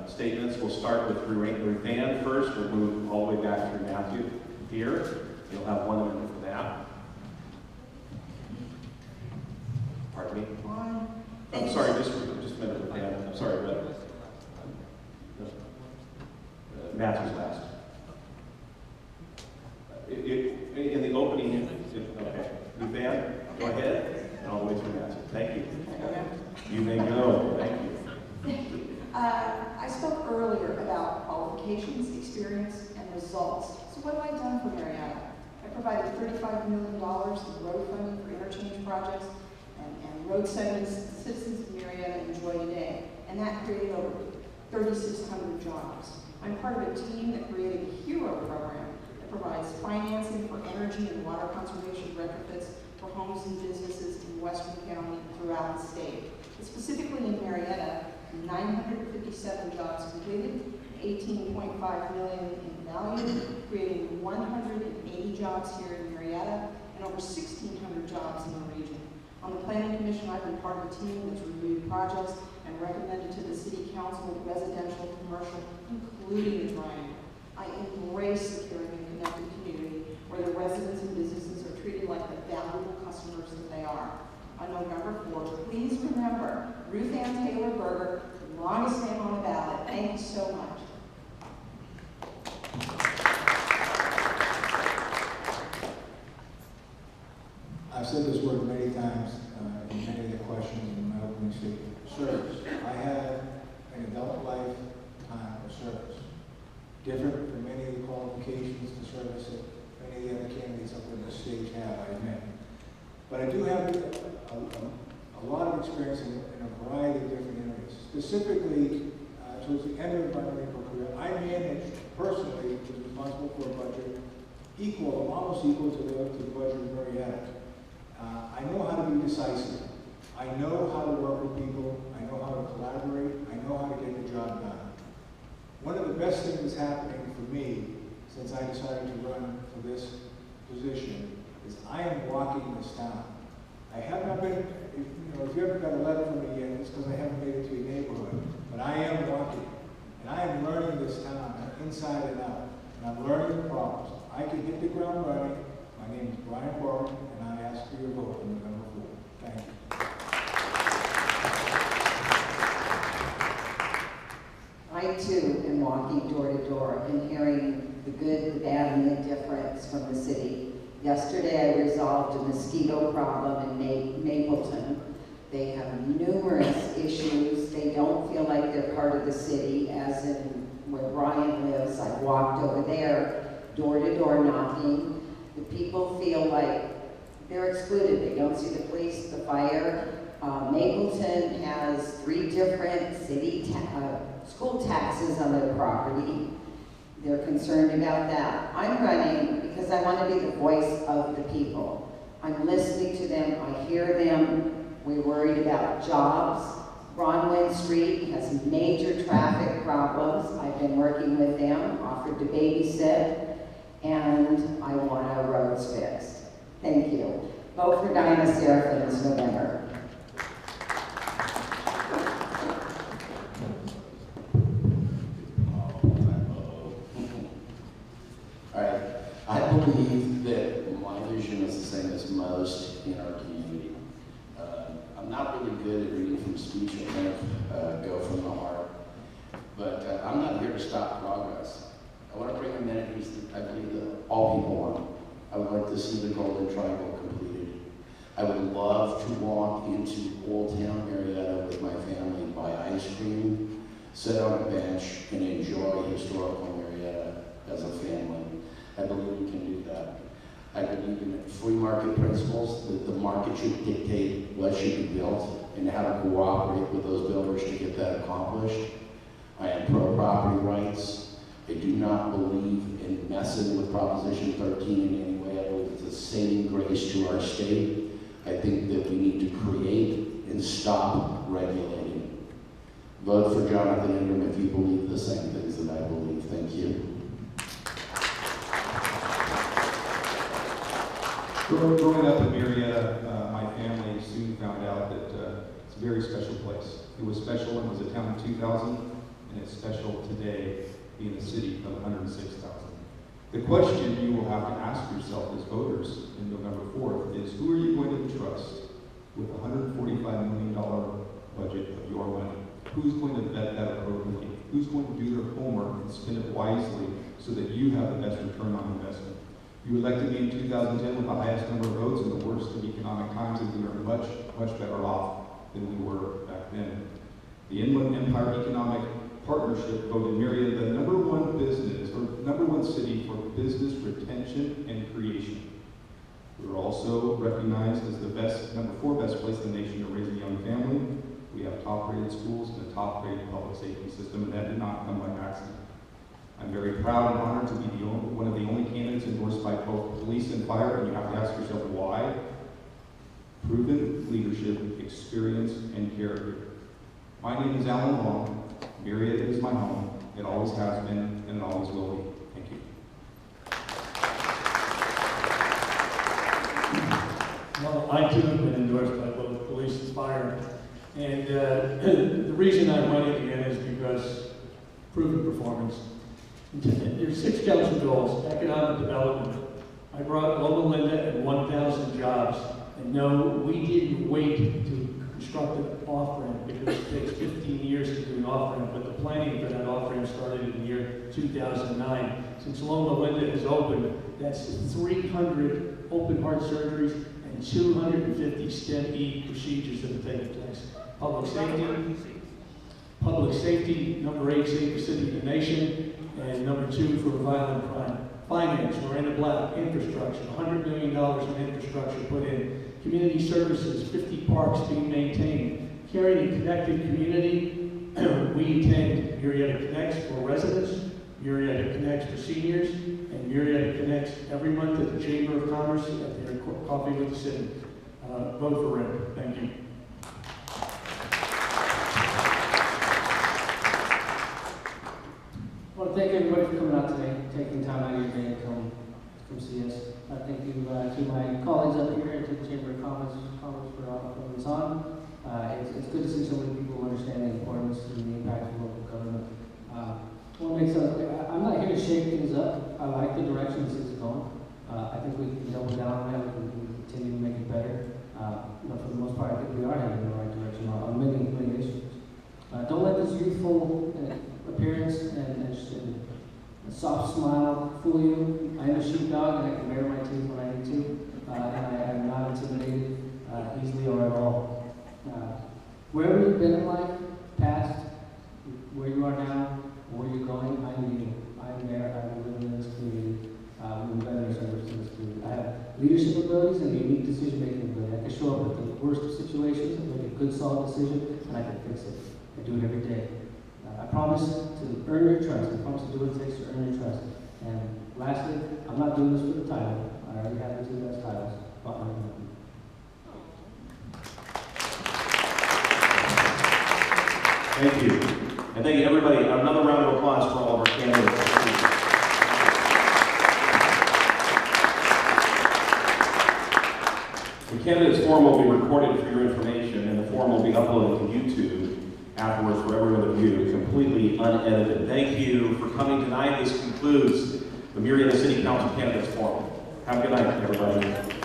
statements. We'll start with Ruth Ann first. We'll move all the way back through Matthew here. You'll have 1 minute for that. Pardon me? I'm sorry, just a minute, Ruth Ann. I'm sorry, but Matthew's last. In the opening, okay. Ruth Ann, go ahead, and all the way through Matthew. Thank you. You may go. Thank you. I spoke earlier about qualifications, experience, and results. So what have I done for Murrieta? I provided $35 million in road funding for interchange projects and road segments the citizens of Murrieta enjoy today. And that created over 3,600 jobs. I'm part of a team that created a HERO program that provides financing for energy and water conservation retrofits for homes and businesses in Western County and throughout the state. But specifically in Murrieta, 957 jobs completed, $18.5 million in value, creating 180 jobs here in Murrieta and over 1,600 jobs in the region. On the Planning Commission, I've been part of a team that's reviewed projects and recommended to the City Council residential, commercial, including the Triangle. I embrace the caring and connected community where the residents and businesses are treated like the valuable customers that they are. On November 4th, please remember Ruth Ann Taylor Berger, the longest name on the ballot. Thank you so much. I've said this word many times in many of the questions in my opening statement. Service. I had an adult lifetime of service. Different from many of the qualifications to service that many of the other candidates up on this stage have, I admit. But I do have a lot of experience in a variety of different areas. Specifically, towards the end of my medical career, I managed personally, was responsible for a budget almost equal to the budget of Murrieta. I know how to be decisive. I know how to work with people. I know how to collaborate. I know how to get the job done. One of the best things that's happening for me since I decided to run for this position is I am walking this town. I have not been, if you ever got a letter from me yet, it's because I haven't made it to your neighborhood. But I am walking, and I am learning this town inside and out, and I'm learning the problems. I can hit the ground running. My name is Brian Warren, and I ask for your vote on November 4th. Thank you. I too am walking door to door and hearing the good, the bad, and the indifference from the city. Yesterday I resolved a mosquito problem in Mapleton. They have numerous issues. They don't feel like they're part of the city, as in where Brian lives. I walked over there, door to door knocking. The people feel like they're excluded. They don't see the police, the fire. Mapleton has 3 different school taxes on their property. They're concerned about that. I'm running because I want to be the voice of the people. I'm listening to them, I hear them. We're worried about jobs. Bronwyn Street has major traffic problems. I've been working with them, offered to babysit, and I want our roads fixed. Thank you. Vote for Diana Seraphin this November. All right. I believe that my vision is the same as most in our community. I'm not really good at reading from speech. I kind of go from the heart. But I'm not here to stop progress. I want to bring amenities that I believe that all people want. I would like to see the Golden Triangle completed. I would love to walk into Old Town Murrieta with my family, buy ice cream, sit on a bench, and enjoy historical Murrieta as a family. I believe we can do that. I believe in free market principles, that the market should dictate what should be built and how to cooperate with those builders to get that accomplished. I am pro-property rights. I do not believe in messing with Proposition 13 in any way. I believe it's a saving grace to our state. I think that we need to create and stop regulating. Vote for Jonathan Ingram if you believe the same things that I believe. Thank you. Growing up in Murrieta, my family soon found out that it's a very special place. It was special when it was a town in 2000, and it's special today being a city of 106,000. The question you will have to ask yourself as voters in November 4th is, who are you going to trust with a $145 million budget of your money? Who's going to vet that appropriately? Who's going to do their homework and spend it wisely so that you have the best return on investment? You elected me in 2010 with the highest number of votes in the worst of economic times, and we are much, much better off than we were back then. The Inland Empire Economic Partnership voted Murrieta the #1 business, or #1 city for business retention and creation. We were also recognized as the #4 best place in the nation to raise a young family. We have top-rated schools and a top-rated public safety system, and that did not come by accident. I'm very proud and honored to be one of the only candidates endorsed by both police and fire, and you have to ask yourself why. Proven leadership, experience, and character. My name is Alan Long. Murrieta is my home. It always has been, and it always will be. Thank you. Well, I too have been endorsed by both police and fire. And the reason I'm running again is because proven performance. There's 6 council goals: economic development. I brought Loma Linda and 1,000 jobs. And no, we didn't wait to construct an off-ramp because it takes 15 years to do an off-ramp, but the planning for that off-ramp started in the year 2009. Since Loma Linda is open, that's 300 open heart surgeries and 250 STEM-E procedures that have taken place. Public safety, number 8, safest city in the nation, and number 2 for violent crime. Finance, we're in the black. Infrastructure, $100 million in infrastructure put in. Community services, 50 parks being maintained. Caring and connected community, we attend Murrieta Connects for residents, Murrieta Connects for seniors, and Murrieta Connects every month at the Chamber of Commerce at their Coffee with the City. Vote for Rip. Thank you. I want to thank everybody for coming out today, taking time out of your day to come come see us. Thank you to my colleagues up here and to the Chamber of Commerce for all putting this on. It's good to see so many people understand the importance and the impact of local government. I want to make some, I'm not here to shake things up. I like the direction this is going. I think we can double down on that. We can continue to make it better. For the most part, I think we are heading in the right direction on many, many issues. Don't let this youthful appearance and a soft smile fool you. I am a sheepdog and I can bare my teeth when I need to. And I am not intimidated easily or at all. Wherever you've been in life, past, where you are now, where you're going, I need you. I'm there, I'm living in this community. We've been in service in this community. I have leadership abilities and unique decision-making ability. I can show up at the worst of situations and make a good, solid decision, and I can fix it. I do it every day. I promise to earn your trust. I promise to do what it takes to earn your trust. And lastly, I'm not doing this for the title. I already have the two best titles. Thank you. And thank you, everybody. Another round of applause for all of our candidates. The candidates' form will be recorded for your information, and the form will be uploaded to YouTube afterwards for everyone to view, completely unedited. Thank you for coming tonight. This concludes the Murrieta City Council Candidates Forum. Have a good night, everybody.